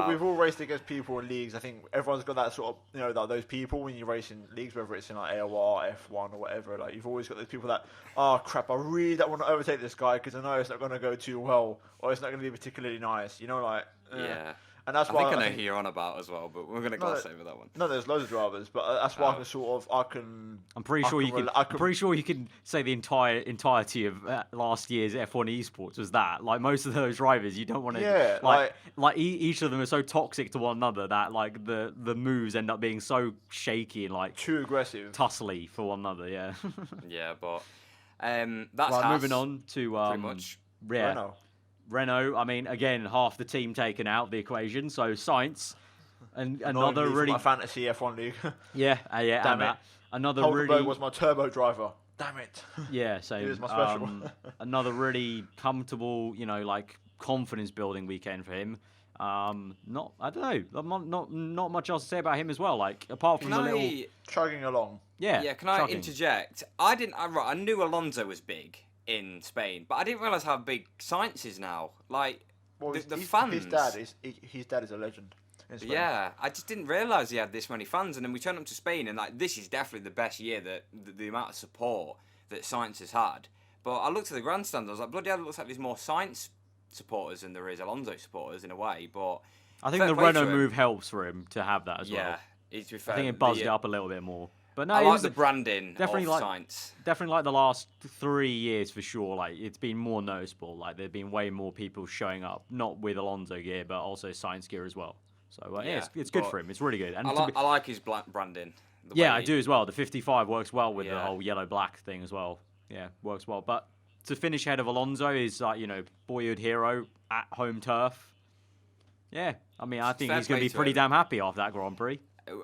we've all raced against people in leagues. I think everyone's got that sort of those people when you race in leagues, whether it's in AOR, F1 or whatever. You've always got those people that, oh crap, I really don't want to overtake this guy because I know it's not going to go too well or it's not going to be particularly nice. Yeah. And that's why I know who you're on about as well, but we're going to gloss over that one. No, there's loads of drivers, but that's why I'm pretty sure you can say the entirety of last year's F1 esports was that. Most of those drivers, you don't want to. Yeah, each of them are so toxic to one another that the moves end up being so shaky and too aggressive, tussly for one another. Yeah. Yeah, but that's moving on to pretty much Renault, I mean, again, half the team taken out of the equation. So Sainz, and another really my fantasy F1 league. Damn it. Another Hulkenberg really was my turbo driver. Damn it. Yeah, so he was my special. Another really comfortable, confidence building weekend for him. I don't know. Not much else to say about him as well. Apart from chugging along. Yeah. Can I interject? I knew Alonso was big in Spain, but I didn't realise how big Sainz is now. The fans. His dad is a legend in Spain. Yeah, I just didn't realise he had this many fans. And then we turned up to Spain, and this is definitely the best year that the amount of support that Sainz has had. But I looked at the grandstand, I was like, bloody hell, it looks like there's more Sainz supporters than there is Alonso supporters in a way. But I think the Renault move helps for him to have that as well. Yeah, I think it buzzed it up a little bit more. But no, I like the branding definitely of Sainz. Definitely the last 3 years for sure. It's been more noticeable. There've been way more people showing up, not with Alonso gear, but also Sainz gear as well. So it's good for him. It's really good. And I like his branding. I do as well. The 55 works well with the whole yellow-black thing as well. Yeah, works well. But to finish ahead of Alonso is boyhood hero at home turf. Yeah, I mean I think he's going to be pretty damn happy after that Grand Prix.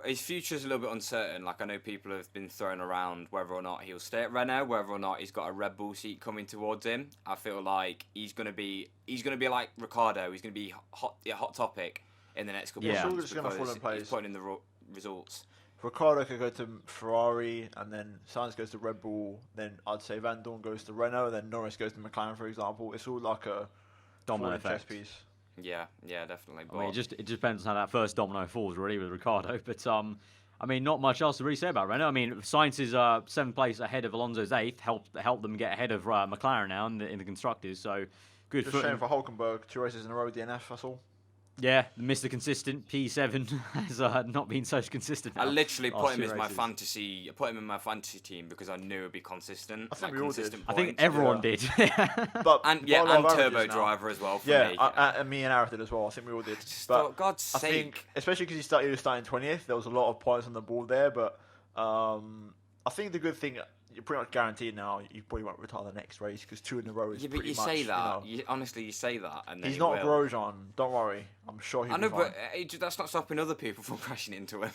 His future's a little bit uncertain. I know people have been throwing around whether or not he'll stay at Renault, whether or not he's got a Red Bull seat coming towards him. I feel like he's gonna be like Ricciardo. He's gonna be hot topic in the next couple of months because he's putting in the results. Ricciardo could go to Ferrari, and then Sainz goes to Red Bull. Then I'd say Van Dorn goes to Renault, and then Norris goes to McLaren, for example. It's all like a domino effect. Chess piece. Yeah, definitely. But I mean, it depends on how that first domino falls, really, with Ricciardo. But I mean, not much else to really say about Renault. I mean, Sainz's 7th place ahead of Alonso's 8th helped them get ahead of McLaren now in the constructors. So good. Just shame for Hulkenberg, 2 races in a row DNF. That's all. Yeah, Mr. Consistent P7 has not been so consistent. I literally put him as my fantasy. I put him in my fantasy team because I knew it'd be consistent. I think we all did. I think everyone did. and Turbo Driver as well. For me. And me and Arif did as well. I think we all did. But for God's sake, I think, especially because he was starting 20th, there was a lot of points on the board there. But I think the good thing. You're pretty much guaranteed now. You probably won't retire the next race because 2 in a row is pretty much. Yeah, but you say that. Honestly, you say that, and then he's not Grosjean. Don't worry. I'm sure he'll be fine. But that's not stopping other people from crashing into him.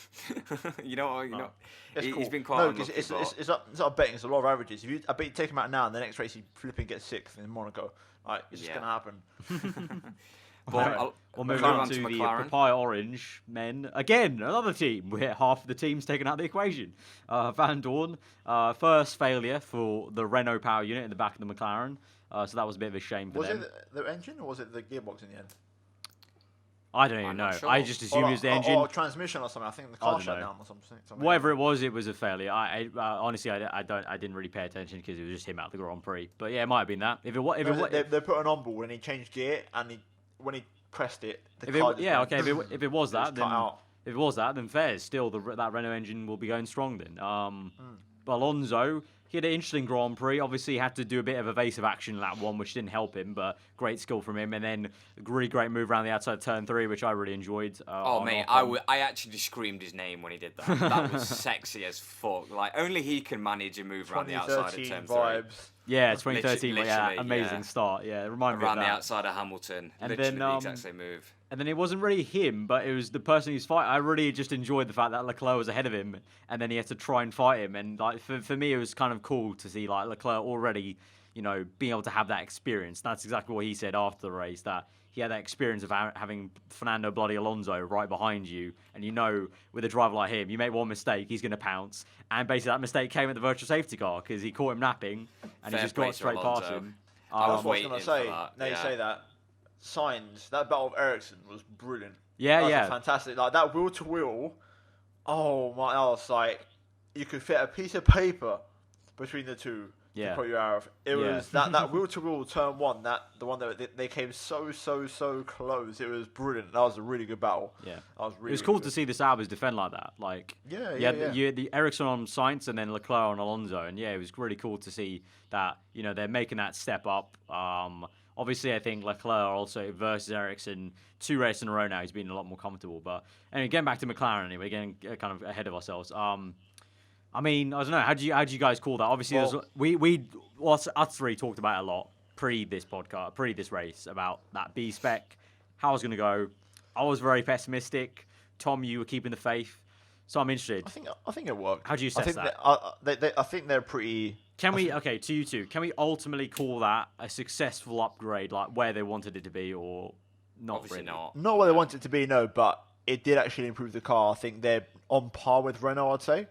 you know. It's cool. He's been quite. No, it's not betting. It's a lot of averages. I bet you take him out now, and the next race he flipping gets 6th in Monaco. It's just gonna happen. But we'll move on to the Papaya Orange men. Again, another team where half of the team's taken out of the equation. Van Dorn, first failure for the Renault power unit in the back of the McLaren. So that was a bit of a shame for them. Was it the engine or was it the gearbox in the end? I don't even know. Sure. I just assumed it was the engine. Or transmission or something. I think the car shut down or something. Whatever it was a failure. Honestly, I didn't really pay attention because it was just him out the Grand Prix. But yeah, it might have been that. They put an on-board and he changed gear and when he pressed it, if it was that, then fair. Still, that Renault engine will be going strong then. But Alonso, he had an interesting Grand Prix. Obviously, he had to do a bit of evasive action in lap 1, which didn't help him, but great skill from him. And then a really great move around the outside of turn 3, which I really enjoyed. I actually screamed his name when he did that. That was sexy as fuck. Like, only he can manage a move around the outside of turn 3. Yeah, 2013, amazing start. Yeah, it reminded me of that. Around the outside of Hamilton. And literally the exact same move. And then it wasn't really him, but it was the person who's fighting. I really just enjoyed the fact that Leclerc was ahead of him, and then he had to try and fight him. And like for me, it was kind of cool to see like Leclerc already, being able to have that experience. That's exactly what he said after the race, that he had that experience of having Fernando bloody Alonso right behind you. And with a driver like him, you make one mistake, he's going to pounce. And basically that mistake came at the virtual safety car because he caught him napping and he just got straight past him. I was going to say, you say that. Sainz, that battle of Ericsson was brilliant. Yeah. Fantastic. Like that wheel to wheel. Oh my! I was like, you could fit a piece of paper between the two. Yeah. To put you out of. It was that wheel to wheel turn 1. The one that they came so close. It was brilliant. That was a really good battle. Yeah. It was cool to see the Saubers defend like that. Like you had the Ericsson on Sainz and then Leclerc on Alonso, and it was really cool to see that they're making that step up. Obviously, I think Leclerc also versus Ericsson 2 races in a row now. He's been a lot more comfortable. But anyway, getting back to McLaren anyway, getting kind of ahead of ourselves. I don't know. How do you guys call that? Obviously, us three talked about it a lot pre this race about that B spec, how I was going to go. I was very pessimistic. Tom, you were keeping the faith, so I'm interested. I think it worked. How do you assess that? I think they're pretty. To you two, can we ultimately call that a successful upgrade, like where they wanted it to be, or not? Obviously really? Not where they wanted it to be, no. But it did actually improve the car. I think they're on par with Renault, I'd say.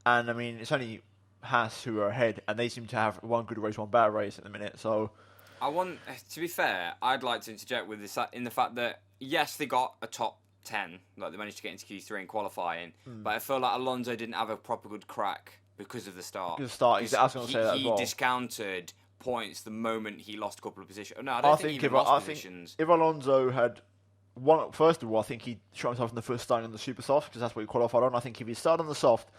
And I mean, it's only Haas who are ahead, and they seem to have one good race, one bad race at the minute. So, to be fair, I'd like to interject with this in the fact that yes, they got a top 10, like they managed to get into Q3 in qualifying, but I feel like Alonso didn't have a proper good crack because of the start. I was going to say that as well. He discounted points the moment he lost a couple of positions. No, I don't think he lost positions. If Alonso had won, first of all, I think he shot himself in the foot starting on the super soft because that's what he qualified on. I think if he started on the soft,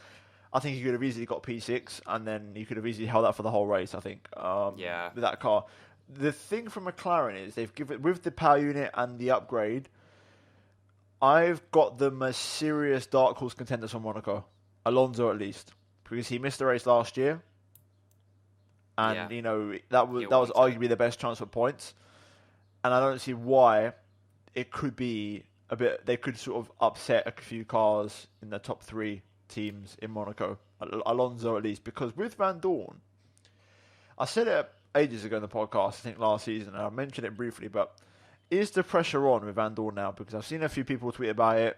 I think he could have easily got P6 and then he could have easily held that for the whole race, I think, with that car. The thing from McLaren is they've given, with the power unit and the upgrade, I've got them as serious dark horse contenders for Monaco. Alonso at least. Because he missed the race last year. And, that was arguably the best chance for points. And I don't see why it could be a bit, they could sort of upset a few cars in the top 3 teams in Monaco. Alonso at least. Because with Van Dorn, I said it ages ago in the podcast, I think last season, and I mentioned it briefly, but is the pressure on with Van Dorn now? Because I've seen a few people tweet about it.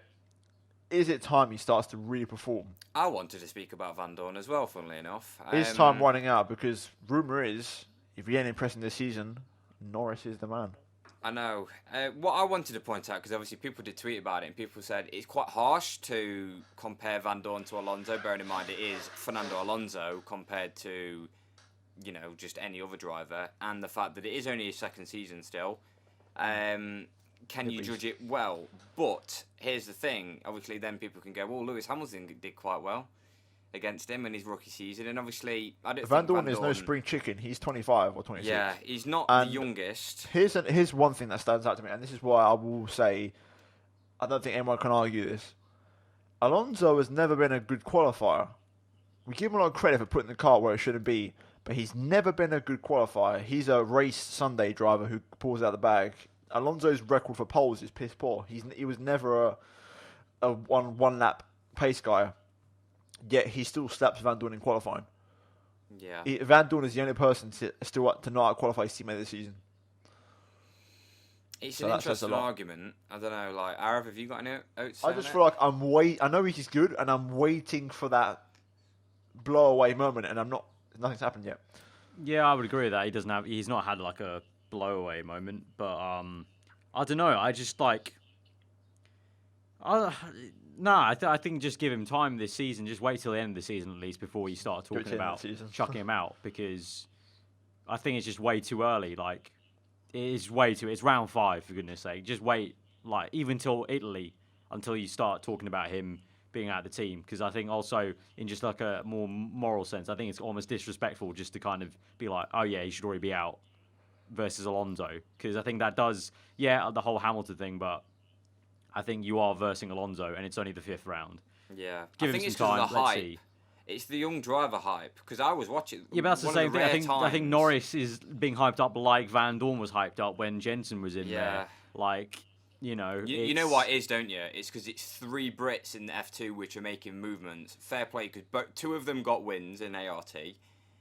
Is it time he starts to really perform? I wanted to speak about Van Dorn as well, funnily enough. Is time running out? Because rumour is, if he ain't impressing this season, Norris is the man. I know. What I wanted to point out, because obviously people did tweet about it, and people said it's quite harsh to compare Van Dorn to Alonso, bearing in mind it is Fernando Alonso compared to, just any other driver, and the fact that it is only his second season still. can you judge it well? But here's the thing. Obviously, then people can go, well, Lewis Hamilton did quite well against him in his rookie season. And obviously, I don't think Vandoorne is no spring chicken. He's 25 or 26. Yeah, he's not the youngest. Here's one thing that stands out to me, and this is why I will say, I don't think anyone can argue this. Alonso has never been a good qualifier. We give him a lot of credit for putting the car where it shouldn't be, but he's never been a good qualifier. He's a race Sunday driver who pulls out the bag. Alonso's record for poles is piss poor. He was never a one lap pace guy, yet he still slaps Vandoorne in qualifying. Yeah, Vandoorne is the only person to not qualify his teammate this season. It's an interesting argument. I don't know, like, Aarav, have you got any oats? I just feel like I know he's good, and I'm waiting for that blow-away moment, and nothing's happened yet. Yeah, I would agree with that. He's not had like a blow-away moment, but I don't know. I just like, I think just give him time this season. Just wait till the end of the season at least before you start talking about chucking him out, because I think it's just way too early. Like, it's round 5, for goodness sake. Just wait, like, even till Italy, until you start talking about him being out of the team. Because I think also, in just like a more moral sense, I think it's almost disrespectful just to kind of be like, oh yeah, he should already be out, versus Alonso. Because I think that does, the whole Hamilton thing, but I think you are versing Alonso, and it's only the 5th round. Yeah, Give I think him it's some because time. of the Let's hype. see. It's the young driver hype, because I was watching. Yeah, but that's the same thing. I think Norris is being hyped up like Vandoorne was hyped up when Jensen was in there. Like, you know, you know what it is, don't you? It's because it's 3 Brits in the F2 which are making movements. Fair play, because 2 of them got wins in ART.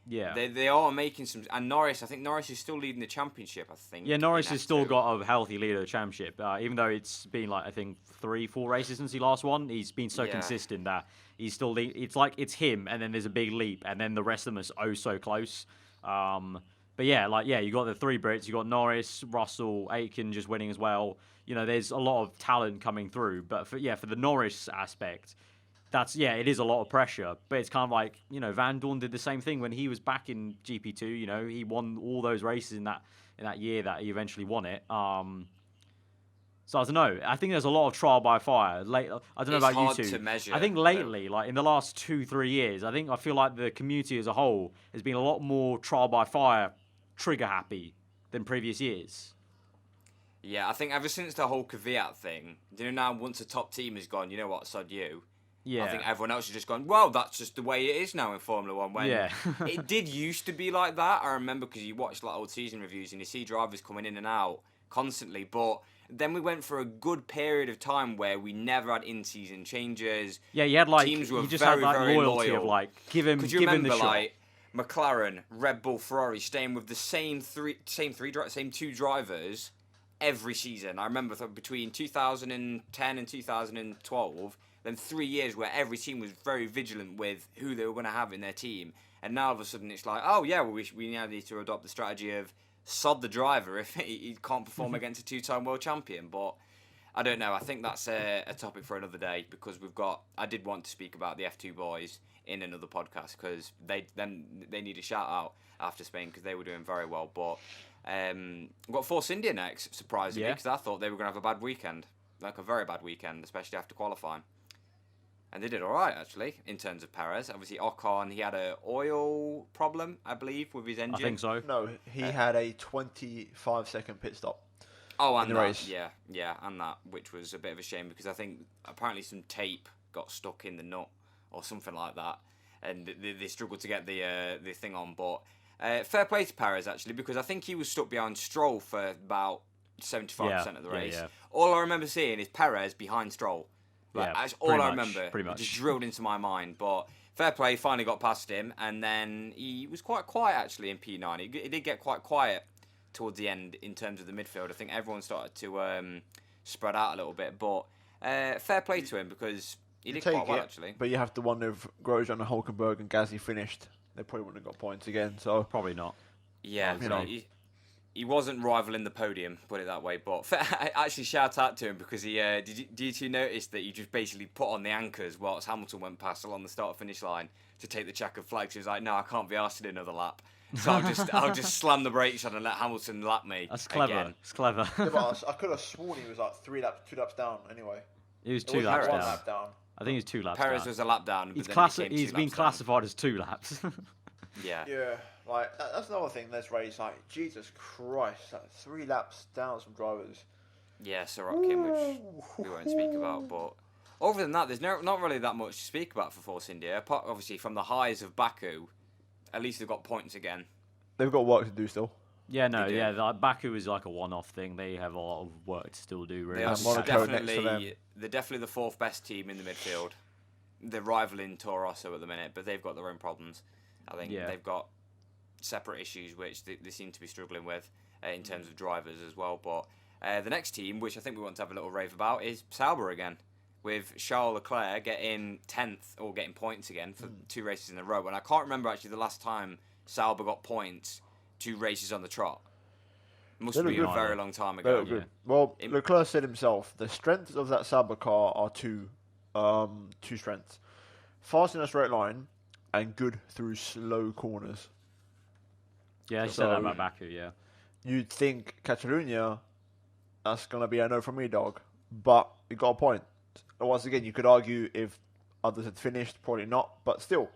Yeah, they are making some. And Norris, I think Norris is still leading the championship. I think. Yeah, Norris has still got a healthy lead of the championship, even though it's been like I think 3-4 races since he last won. He's been so consistent that he's still. It's like it's him, and then there's a big leap, and then the rest of them are so close. But you got the 3 Brits. You got Norris, Russell, Aitken just winning as well. You know, there's a lot of talent coming through. But for the Norris aspect, it is a lot of pressure. But it's kind of like, you know, Vandoorne did the same thing when he was back in GP2. You know, he won all those races in that year that he eventually won it. So I don't know. I think there's a lot of trial by fire. I don't know about you two. It's hard to measure. I think lately, like in the last 2-3 years, I feel like the community as a whole has been a lot more trial by fire, trigger happy than previous years. Yeah, I think ever since the whole Kvyat thing, now once a top team has gone, you know what, sod you. Yeah. I think everyone else has just gone, well, that's just the way it is now in Formula 1. When it did used to be like that. I remember because you watch like old season reviews and you see drivers coming in and out constantly. But then we went for a good period of time where we never had in-season changes. Yeah, you had like teams were you just very, had that very loyalty loyal. of like give him the shot. Like McLaren, Red Bull, Ferrari staying with the same two drivers every season. I remember between 2010 and 2012, then 3 years where every team was very vigilant with who they were going to have in their team. And now all of a sudden it's like, oh yeah, well, we now need to adopt the strategy of sod the driver if he can't perform against a 2-time world champion. But I don't know. I think that's a topic for another day, because I did want to speak about the F2 boys in another podcast, because they need a shout out after Spain because they were doing very well. But we've got Force India next, surprisingly, because I thought they were going to have a bad weekend, like a very bad weekend, especially after qualifying. And they did all right, actually, in terms of Perez. Obviously, Ocon, he had an oil problem, I believe, with his engine. I think so. No, he had a 25-second pit stop. Oh, and in the race. Yeah, and that, which was a bit of a shame, because I think apparently some tape got stuck in the nut or something like that, and they struggled to get the thing on. But fair play to Perez, actually, because I think he was stuck behind Stroll for about 75% of the race. Yeah. All I remember seeing is Perez behind Stroll. That's all I remember. Pretty much. It just drilled into my mind. But fair play, finally got past him, and then he was quite quiet, actually, in P9. He did get quite quiet towards the end in terms of the midfield. I think everyone started to spread out a little bit. But fair play to him, because he did quite well, actually. But you have to wonder if Grosjean and Hulkenberg and Gasly finished. They probably wouldn't have got points again. So probably not. Yeah, he wasn't rivaling the podium, put it that way. But actually, shout out to him, because he did you notice that he just basically put on the anchors whilst Hamilton went past along the start-finish line to take the checkered flag? So he was like, no, I can't be arsed in another lap. So I'll just slam the brakes on and let Hamilton lap me. That's clever. Again. It's clever. Yeah, but I could have sworn he was like 2 laps down anyway. He was 2 laps down. Lap down. I think he was 2 laps Perez down. was a lap down. He's been classified as 2 laps. Yeah. Yeah, like that's another thing. This race, like Jesus Christ, like 3 laps down some drivers. Yeah, Sorokin, which we won't speak about. But other than that, there's not really that much to speak about for Force India. Apart, obviously, from the highs of Baku, at least they've got points again. They've got work to do still. Yeah, no, yeah. Baku is like a one-off thing. They have a lot of work to still do. Really, They are definitely the 4th best team in the midfield. They're rivaling Toro Rosso at the minute, but they've got their own problems. I think they've got separate issues which they seem to be struggling with in terms of drivers as well. But the next team, which I think we want to have a little rave about, is Sauber again, with Charles Leclerc getting 10th or getting points again for 2 races in a row. And I can't remember actually the last time Sauber got points 2 races on the trot. Must have been a very long time ago. Yeah. Well, Leclerc said himself, the strengths of that Sauber car are two strengths: fast in a straight line and good through slow corners. Yeah, I said that about Baku, yeah. You'd think Catalonia, that's going to be a no from me, dog. But you got a point. Once again, you could argue if others had finished, probably not. But still,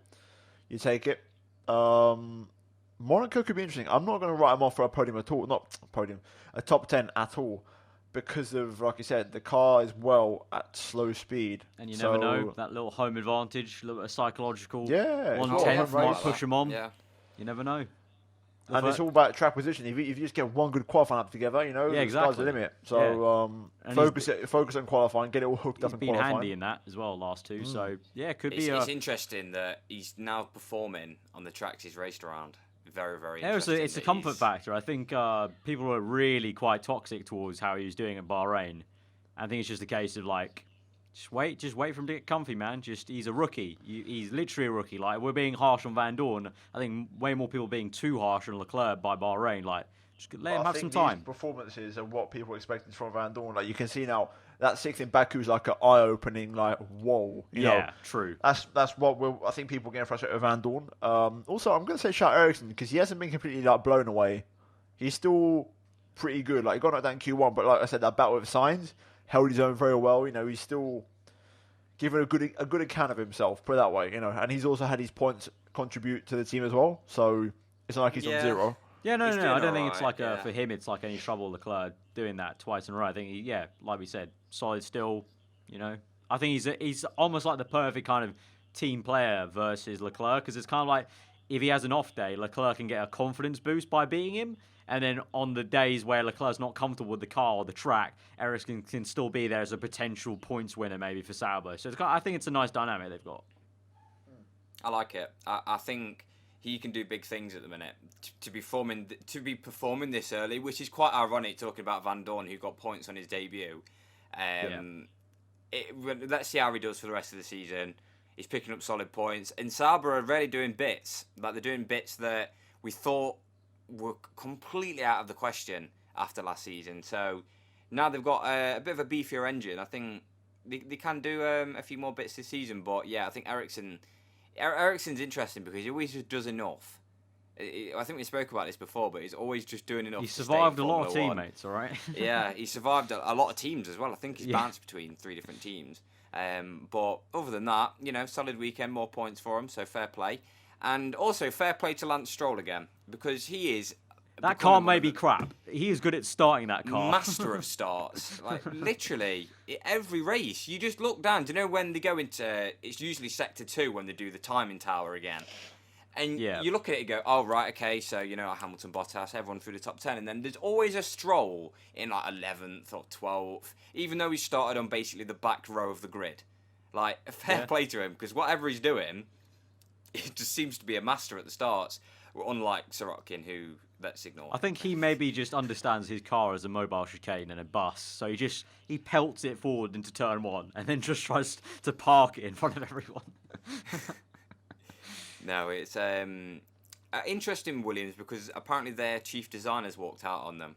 you take it. Monaco could be interesting. I'm not going to write them off for a podium at all. Not podium, a top 10 at all. Because of, like you said, the car is well at slow speed. And you never know, that little home advantage, a little bit of psychological 1/10 might push them on. Yeah. You never know. And it's all about track position. If you just get one good qualifying up together, you know, the sky's the limit. So focus on qualifying, get it all hooked up in qualifying. He's been handy in that as well, last 2. So, yeah, it could be It's interesting that he's now performing on the tracks he's raced around. Very, very interesting. It's a comfort factor. I think people were really quite toxic towards how he was doing at Bahrain. I think it's just a case of, like, just wait for him to get comfy, man. He's a rookie. He's literally a rookie. Like, we're being harsh on Van Dorn. I think way more people being too harsh on Leclerc by Bahrain. Like, just let him have some time. These performances are what people expected from Van Dorn. Like, you can see now that 6th in Baku is like an eye-opening, like, whoa. You know, true. That's what I think people getting frustrated with Van Dorn. Also, I'm going to say Charles Ericsson because he hasn't been completely like blown away. He's still pretty good. Like, he got knocked down Q1, but like I said, that battle with Sainz held his own very well. You know, he's still giving a good account of himself, put it that way. You know, and he's also had his points contribute to the team as well. So it's not like he's on 0. Yeah, no. I don't think it's like for him. It's like any trouble Leclerc doing that twice in a row. I think like we said, solid still. You know, I think he's almost like the perfect kind of team player versus Leclerc because it's kind of like if he has an off day, Leclerc can get a confidence boost by beating him. And then on the days where Leclerc's not comfortable with the car or the track, Ericsson can still be there as a potential points winner maybe for Sauber. So I think it's a nice dynamic they've got. I like it. I think he can do big things at the minute. To be performing this early, which is quite ironic talking about Van Dorn, who got points on his debut. Let's see how he does for the rest of the season. He's picking up solid points. And Sauber are really doing bits. Like, they're doing bits that we thought were completely out of the question after last season. So now they've got a bit of a beefier engine. I think they can do a few more bits this season. But yeah, I think Ericsson's interesting because he always just does enough. I think we spoke about this before, but he's always just doing enough. He survived a lot of teammates, all right? Yeah, he survived a lot of teams as well. I think he's bounced between 3 different teams. But other than that, you know, solid weekend, more points for him, so fair play. And also fair play to Lance Stroll again, because he is... That car may be crap. He is good at starting that car. Master of starts. Like, literally, every race, you just look down. Do you know when they go into... It's usually Sector 2 when they do the timing tower again. And you look at it and go, oh, right, okay, so, you know, Hamilton, Bottas, everyone through the top 10. And then there's always a Stroll in, like, 11th or 12th, even though he started on basically the back row of the grid. Like, fair play to him, because whatever he's doing, he just seems to be a master at the starts, unlike Sorokin, who, let's ignore. I think he maybe just understands his car as a mobile chicane and a bus, so he pelts it forward into turn 1, and then just tries to park it in front of everyone. No, it's interesting, Williams, because apparently their chief designer's walked out on them,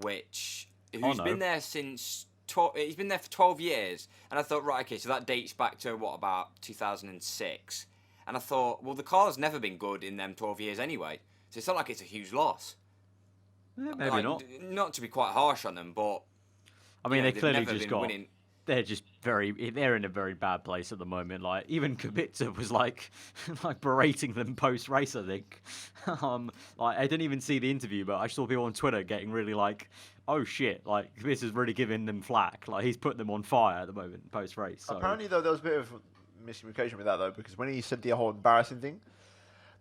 who's been there since... he's been there for 12 years, and I thought, right, okay, so that dates back to, about 2006, and I thought, well, the car's never been good in them 12 years anyway, So it's not like it's a huge loss. Maybe not. Not to be quite harsh on them, but I mean, they clearly just got. Winning. They're in a very bad place at the moment. Like even Kubica was like berating them post race. I think. Like I didn't even see the interview, but I saw people on Twitter getting really like, "Oh shit!" Like this is really giving them flack. Like he's putting them on fire at the moment post race. So. Apparently, though, there was a bit of miscommunication with that though, because when he said the whole embarrassing thing,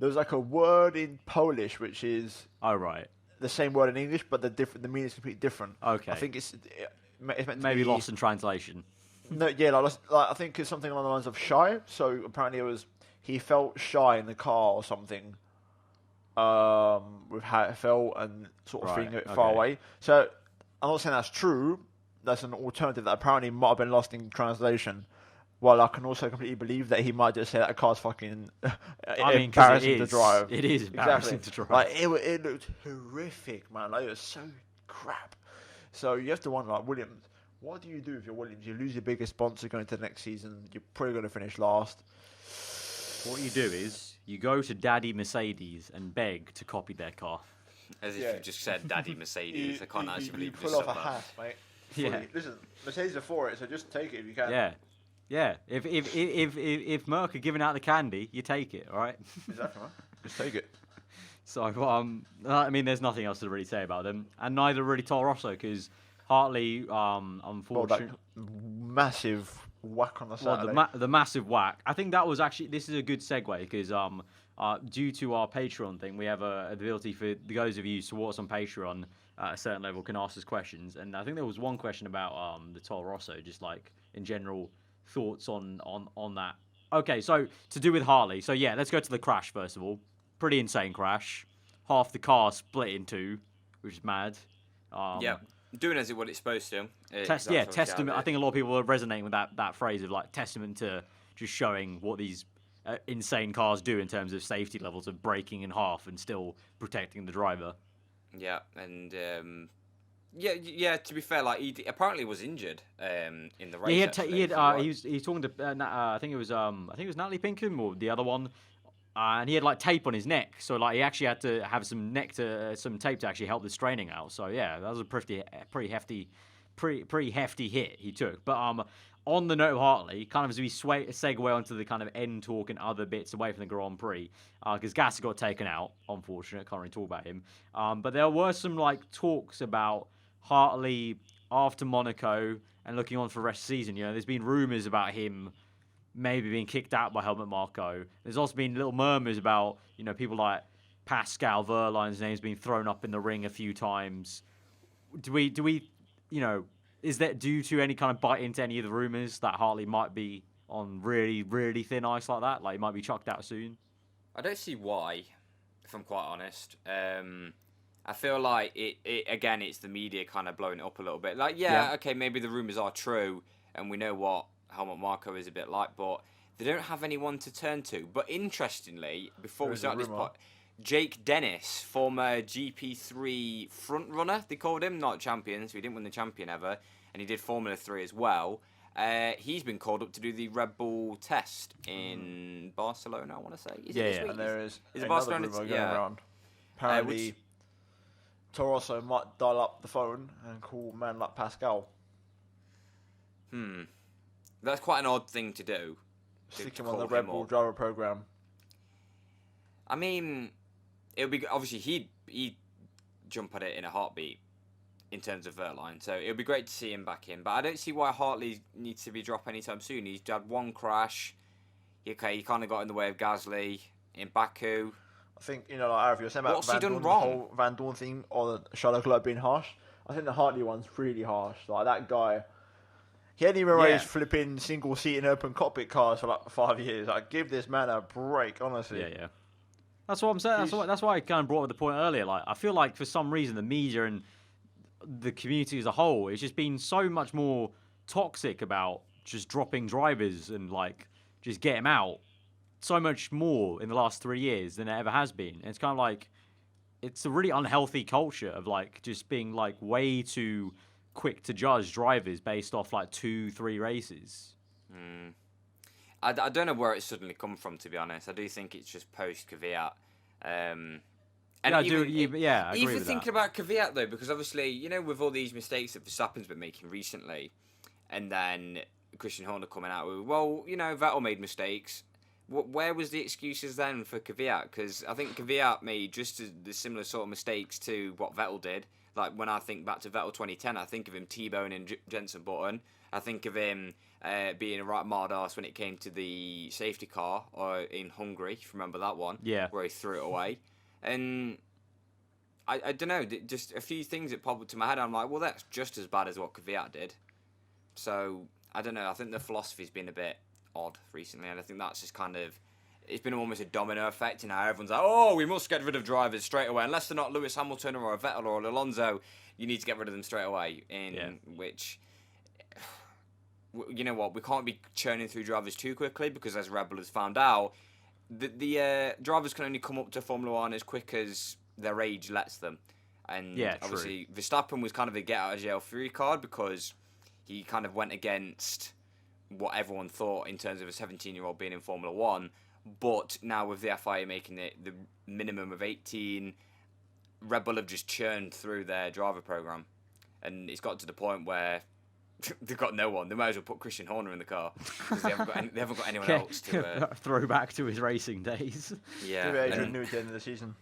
there was like a word in Polish which is the same word in English, but the meaning is completely different. Okay. I think it's meant to maybe be lost in translation. No, yeah, like I think it's something along the lines of shy. So apparently it was he felt shy in the car or something. With how it felt and sort of feeling a bit far away. So I'm not saying that's true. That's an alternative that apparently might have been lost in translation. Well, I can also completely believe that he might just say that a car's fucking embarrassing to drive. It is embarrassing to drive. Like it looked horrific, man. Like it was so crap. So you have to wonder, like Williams, what do you do if you're Williams? You lose your biggest sponsor going into the next season. You're probably going to finish last. What you do is you go to Daddy Mercedes and beg to copy their car. As if you just said Daddy Mercedes. I can't actually believe you you pull just off said a that. hat, mate. Yeah. Listen, Mercedes are for it, so just take it if you can. Yeah. If Merck are giving out the candy, you take it, all right? Exactly, man. Just take it. So I mean, there's nothing else to really say about them, and neither really Toro Rosso because Hartley, unfortunately, massive whack on the Saturday. The massive whack. I think that was actually this is a good segue because due to our Patreon thing, we have the ability for those of you who support us on Patreon at a certain level can ask us questions, and I think there was one question about the Toro Rosso, just like in general thoughts on that. Okay, so to do with Hartley. So yeah, let's go to the crash first of all. Pretty insane crash. Half the car split in two, which is mad. Doing as what it's supposed to. Testament. I think a lot of people are resonating with that phrase of like testament to just showing what these insane cars do in terms of safety levels of breaking in half and still protecting the driver. Yeah, and to be fair, like he apparently was injured in the race. He was talking to I think it was Natalie Pinkham or the other one. And he had like tape on his neck, so like he actually had to have some tape to actually help the straining out. So yeah, that was a pretty hefty hit he took. But on the note of Hartley, kind of as we segue onto the kind of end talk and other bits away from the Grand Prix, because Gasly got taken out. Unfortunate, can't really talk about him. But there were some like talks about Hartley after Monaco and looking on for the rest of the season. You know, there's been rumours about him maybe being kicked out by Helmut Marko. There's also been little murmurs about, you know, people like Pascal Wehrlein's name's been thrown up in the ring a few times. Do we, you know, is that due to any kind of bite into any of the rumours that Hartley might be on really, really thin ice like that? Like, he might be chucked out soon? I don't see why, if I'm quite honest. I feel like again, it's the media kind of blowing it up a little bit. Like, okay, maybe the rumours are true, and we know what Helmut Marko is a bit like, but they don't have anyone to turn to. But interestingly, before we start this part, Jake Dennis, former GP3 front runner, they called him, not champion, so he didn't win the champion ever, and he did Formula 3 as well. He's been called up to do the Red Bull test in Barcelona, I want to say. Is it this week? And there is it another Barcelona? rumour going around. Apparently, Toro Rosso might dial up the phone and call a man like Pascal. That's quite an odd thing to do. Stick him on the Red Bull driver program. I mean, it would be obviously he'd jump at it in a heartbeat in terms of Wehrlein. So it would be great to see him back in. But I don't see why Hartley needs to be dropped anytime soon. He's had one crash. Okay, he kind of got in the way of Gasly in Baku. I think, you know, like you're saying about What's he done wrong? The whole Van Dorn thing or the Charlotte Leclerc being harsh. I think the Hartley one's really harsh. Like that guy. He hadn't even raised flipping single seat and open cockpit cars for like 5 years. Like, give this man a break, honestly. Yeah. That's what I'm saying. That's why I kind of brought up the point earlier. Like, I feel like for some reason the media and the community as a whole has just been so much more toxic about just dropping drivers and like just get them out. So much more in the last 3 years than it ever has been. And it's kind of like it's a really unhealthy culture of like just being like way too quick to judge drivers based off like 2-3 races. I don't know where it suddenly come from, to be honest. I do think it's just post Kvyat. And I agree even with thinking that. about Kvyat though, because obviously with all these mistakes that Verstappen's been making recently, and then Christian Horner coming out with, well, Vettel made mistakes. Where was the excuses then for Kvyat? Because I think Kvyat made just the similar sort of mistakes to what Vettel did. Like when I think back to Vettel 2010, I think of him T-boning Jenson Button. I think of him being a right mad arse when it came to the safety car or in Hungary, if you remember that one, where he threw it away. And I don't know, just a few things that popped into my head. I'm like, well, that's just as bad as what Kvyat did. So, I don't know. I think the philosophy's been a bit odd recently. And I think that's just it's been almost a domino effect. Everyone's like, oh, we must get rid of drivers straight away. Unless they're not Lewis Hamilton or a Vettel or an Alonso, you need to get rid of them straight away. Which, you know what, we can't be churning through drivers too quickly because as Red Bull has found out, the drivers can only come up to Formula 1 as quick as their age lets them. And obviously Verstappen was kind of a get out of jail free card because he kind of went against what everyone thought in terms of a 17-year-old being in Formula 1. But now with the FIA making it the minimum of 18, Red Bull have just churned through their driver program. And it's got to the point where they've got no one. They might as well put Christian Horner in the car because they haven't got anyone else to throw back to his racing days. Yeah, Adrian Newey at the end of the season.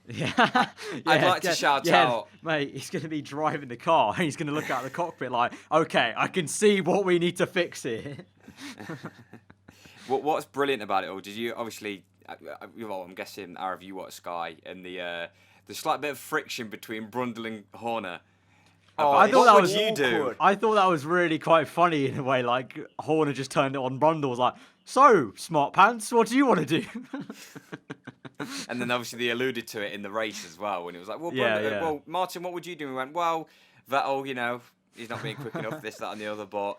I'd like to shout out, mate. He's going to be driving the car and he's going to look out the cockpit like, okay, I can see what we need to fix here. What's brilliant about it all? Did you obviously? Well, I'm guessing Aarav, you watch Sky and the slight bit of friction between Brundle and Horner. I thought that was do. I thought that was really quite funny in a way. Like Horner just turned it on. Brundle was like, "So, smart pants, what do you want to do?" And then obviously they alluded to it in the race as well when it was like, "Well, well, Martin, what would you do?" And we went, "Well, Vettel, he's not being quick enough, this, that, and the other." But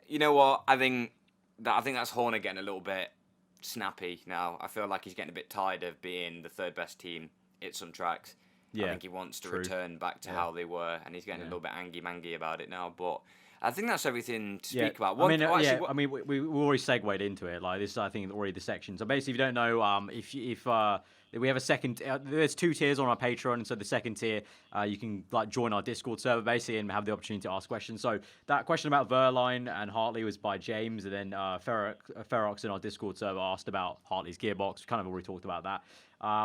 you know what? I think that's Horner getting a little bit snappy now. I feel like he's getting a bit tired of being the third best team at some tracks. I think he wants to return back to how they were, and he's getting a little bit angy-mangy about it now. But I think that's everything to speak about. We already segued into it. Like this, I think already the section. So basically, if you don't know, if we have a second, there's 2 tiers on our Patreon. So the second tier, you can join our Discord server basically and have the opportunity to ask questions. So that question about Verline and Hartley was by James, and then Ferox in our Discord server asked about Hartley's gearbox. We kind of already talked about that.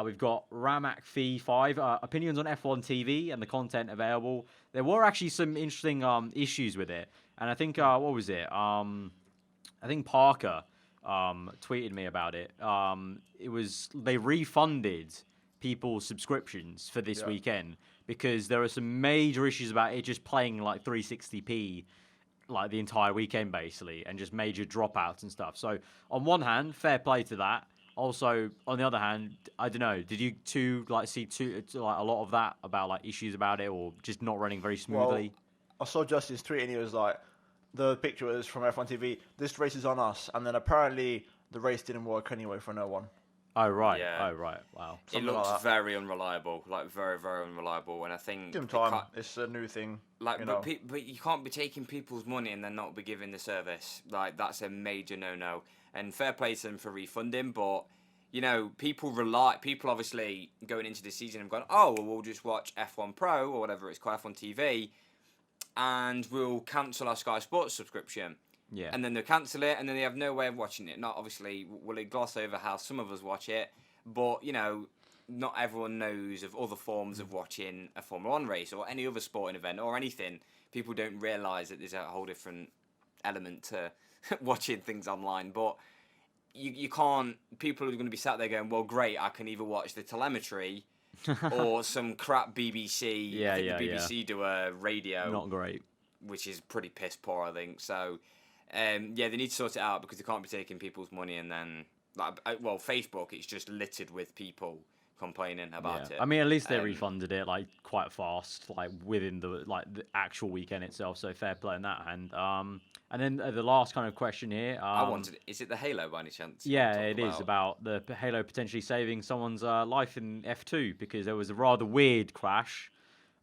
We've got Ramak Fee 5 opinions on F1 TV and the content available. There were actually some interesting issues with it, and I think what was it? I think Parker tweeted me about it. It was they refunded people's subscriptions for this weekend because there are some major issues about it just playing 360p the entire weekend basically, and just major dropouts and stuff. So on one hand, fair play to that. Also, on the other hand, I don't know. Did you two see a lot of that about issues about it, or just not running very smoothly? Well, I saw Justice tweet, and he was like, the picture was from F1 TV. This race is on us, and then apparently the race didn't work anyway for no one. Oh right. Yeah. Oh right. Wow. It looks very unreliable, very, very unreliable. And I think give them time. It's a new thing. But you can't be taking people's money and then not be giving the service. That's a major no-no. And fair play to them for refunding, but people obviously going into this season have gone, oh, well, we'll just watch F1 Pro or whatever it's called, F1 TV, and we'll cancel our Sky Sports subscription. Yeah. And then they'll cancel it, and then they have no way of watching it. Not obviously will it gloss over how some of us watch it, but not everyone knows of other forms of watching a Formula 1 race or any other sporting event or anything. People don't realise that there's a whole different element to watching things online, but you can't. People are going to be sat there going, well, great, I can either watch the telemetry or some crap BBC. Yeah, I think the BBC do a radio. Not great. Which is pretty piss poor, I think. So, they need to sort it out because they can't be taking people's money and then, Facebook, it's just littered with people complaining about it. I mean, at least they refunded it quite fast, within the actual weekend itself. So fair play on that hand. And then the last kind of question here. Is it the Halo by any chance? Yeah, it is about the Halo potentially saving someone's life in F2 because there was a rather weird crash.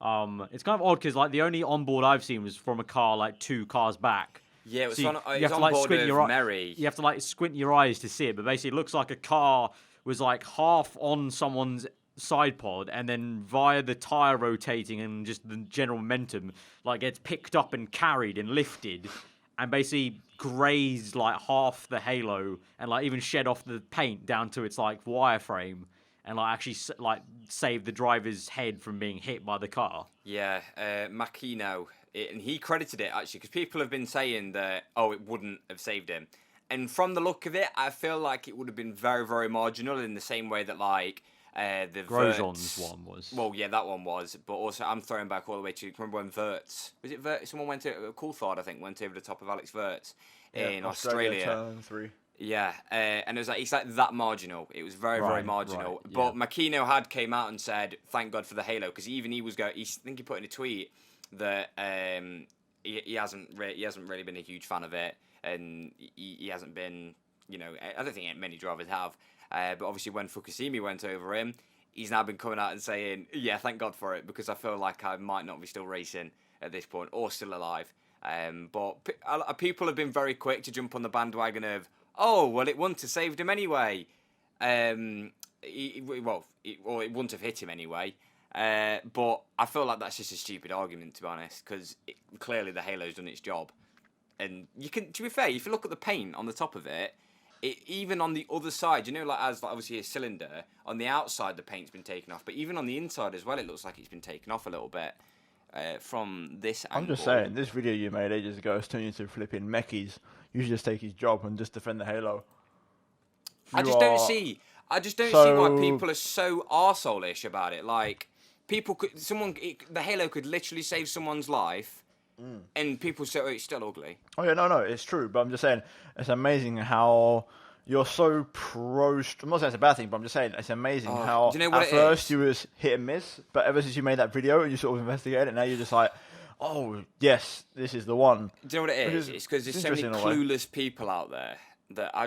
It's kind of odd because the only onboard I've seen was from a car 2 cars back. Yeah, it was so on board with Mary. You have to squint your eyes to see it, but basically it looks like a car was half on someone's side pod, and then via the tyre rotating and just the general momentum, like gets picked up and carried and lifted, and basically grazed like half the halo, and like even shed off the paint down to its like wireframe, and like actually like saved the driver's head from being hit by the car. Yeah, Makino, and he credited it actually because people have been saying that it wouldn't have saved him. And from the look of it, I feel like it would have been very, very marginal in the same way that, like, the Grosjean's one was. Well, yeah, that one was. But also, I'm throwing back all the way to, remember when Was it Wirtz? Someone went to, Coulthard, I think, went over the top of Alex Wirtz in Australia. Turn 3. Yeah, and it was like, it's like that marginal. It was very, very marginal. Right, but Makino came out and said, thank God for the halo, because even he was I think he put in a tweet that he hasn't really been a huge fan of it. And he hasn't been, I don't think many drivers have. But obviously when Fukushima went over him, he's now been coming out and saying, yeah, thank God for it, because I feel like I might not be still racing at this point or still alive. But people have been very quick to jump on the bandwagon of, it wouldn't have saved him anyway. It wouldn't have hit him anyway. But I feel like that's just a stupid argument, to be honest, because clearly the halo's done its job. And to be fair, if you look at the paint on the top of it, even on the other side, as obviously a cylinder, on the outside the paint's been taken off, but even on the inside as well, it looks like it's been taken off a little bit from this angle. I'm just saying, this video you made ages ago is turning into flipping Meckies. You should just take his job and just defend the halo. I just don't see why people are so arsehole-ish about it. Like, the halo could literally save someone's life. And people say it's still ugly. Oh yeah, no, it's true. But I'm just saying, it's amazing how you're so pro. I'm not saying it's a bad thing, but I'm just saying it's amazing how at first you was hit and miss, but ever since you made that video and you sort of investigated it, now you're just like, oh yes, this is the one. Do you know what it is? It's because there's so many clueless people out there that I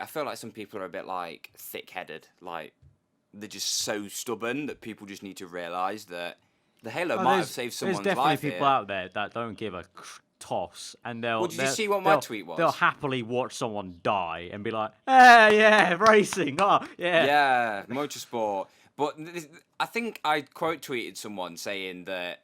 feel like some people are a bit like thick-headed, like they're just so stubborn that people just need to realise that. The halo might have saved someone's life. There's definitely people out there that don't give a toss, and did you see what my tweet was? They'll happily watch someone die and be like, yeah, racing, yeah. Yeah, motorsport. But I think I quote tweeted someone saying that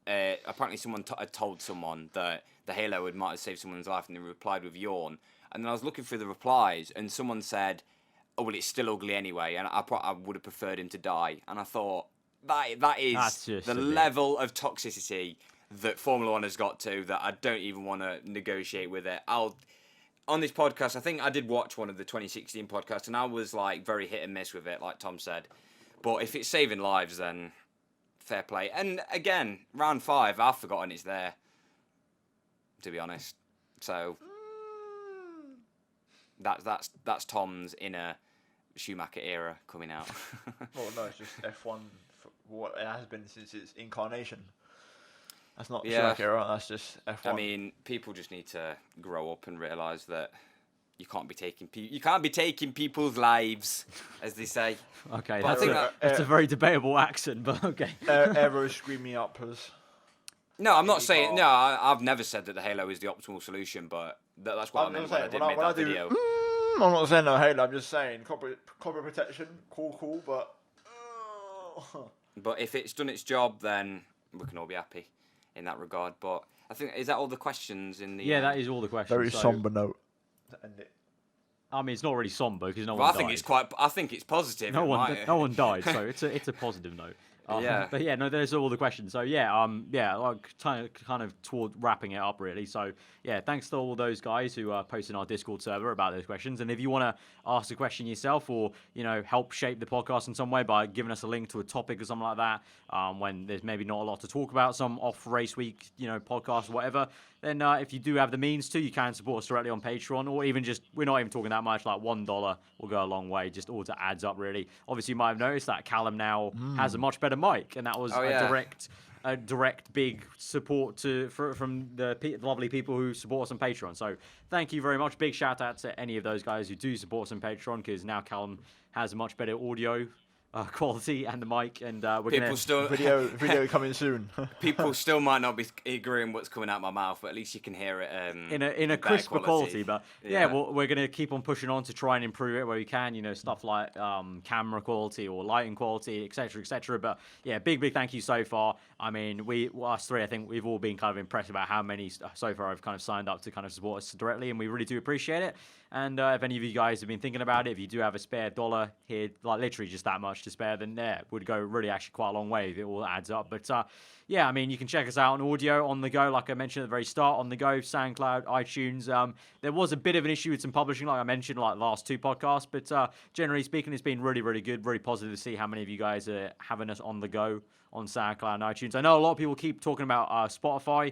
apparently someone had told someone that the halo might have saved someone's life, and they replied with yawn. And then I was looking through the replies, and someone said, well, it's still ugly anyway, and I would have preferred him to die. And I thought, that is the level of toxicity that Formula One has got to, that I don't even want to negotiate with it. On this podcast, I think I did watch one of the 2016 podcasts, and I was like very hit and miss with it, like Tom said. But if it's saving lives, then fair play. And again, round 5, I've forgotten it's there, to be honest. So that's Tom's inner Schumacher era coming out. Well, no, it's just F1. What it has been since its incarnation. That's not Schumacher era, that's just F1. I mean, people just need to grow up and realise that you can't be taking people's lives, as they say. Okay, that's a very debatable accent, but okay. Aero screaming up as. No, I'm not saying. No, I've never said that the halo is the optimal solution, but that's what I meant when I did make that video. I'm not saying no halo. I'm just saying copyright protection, cool, but. But if it's done its job, then we can all be happy in that regard. But I think, is that all the questions in the... Yeah, that is all the questions. Very somber note to end it. I mean, it's not really somber because no one died. I think it's positive. No one died, so it's a positive note. Yeah. But yeah, no, there's all the questions. So like kind of toward wrapping it up really. So yeah, thanks to all those guys who are posting our Discord server about those questions. And if you want to ask a question yourself, or help shape the podcast in some way by giving us a link to a topic or something like that, when there's maybe not a lot to talk about, some off race week podcast or whatever, then if you do have the means to, you can support us directly on Patreon, or even just, we're not even talking that much, like $1 will go a long way. Just all to adds up really. Obviously you might have noticed that Callum now has a much better mic, and that was a direct big support from the lovely people who support us on Patreon. So thank you very much. Big shout out to any of those guys who do support us on Patreon, because now Callum has much better audio quality and the mic, and we're People gonna still video coming soon. People still might not be agreeing what's coming out of my mouth, but at least you can hear it in a crisper quality. But yeah, we're gonna keep on pushing on to try and improve it where we can. You know, stuff like camera quality or lighting quality, etc., etc. But yeah, big thank you so far. I mean, us three, I think we've all been kind of impressed about how many so far have kind of signed up to kind of support us directly, and we really do appreciate it. And if any of you guys have been thinking about it, if you do have a spare $1 here, like literally just that much to spare, then it would go really actually quite a long way if it all adds up. But yeah, I mean, you can check us out on audio, on the go, like I mentioned at the very start, on the go, SoundCloud, iTunes. There was a bit of an issue with some publishing, like I mentioned, like the last 2 podcasts, but generally speaking, it's been really, really good, very positive to see how many of you guys are having us on the go on SoundCloud and iTunes. I know a lot of people keep talking about Spotify.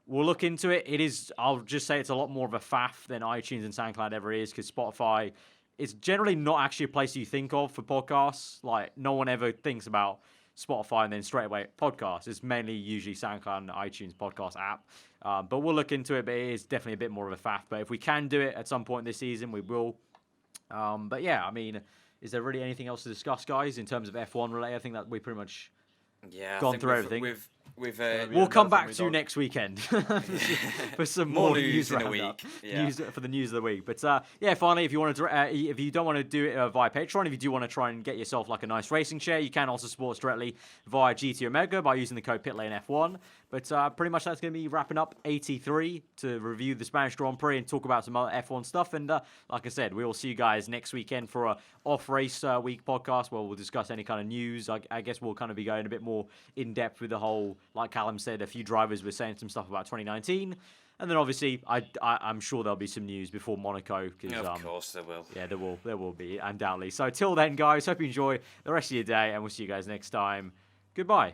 We'll look into it. I'll just say it's a lot more of a faff than iTunes and SoundCloud ever is, because Spotify is generally not actually a place you think of for podcasts. Like, no one ever thinks about Spotify and then straight away podcasts. It's mainly usually SoundCloud and iTunes podcast app. But we'll look into it, but it is definitely a bit more of a faff. But if we can do it at some point this season, we will. But yeah, I mean, is there really anything else to discuss, guys, in terms of F1 related? I think that we pretty much gone through everything. We'll come back to next weekend for some more news in a week. News for the news of the week. But yeah, finally, if you want to, if you don't want to do it via Patreon, if you do want to try and get yourself like a nice racing share, you can also support us directly via GT Omega by using the code PitlaneF1. But pretty much that's going to be wrapping up 83 to review the Spanish Grand Prix and talk about some other F1 stuff. And like I said, we will see you guys next weekend for a off-race week podcast where we'll discuss any kind of news. I guess we'll kind of be going a bit more in-depth with the whole, like Callum said, a few drivers were saying some stuff about 2019. And then obviously, I'm sure there'll be some news before Monaco. Of course there will. Yeah, there will be, undoubtedly. So till then, guys, hope you enjoy the rest of your day, and we'll see you guys next time. Goodbye.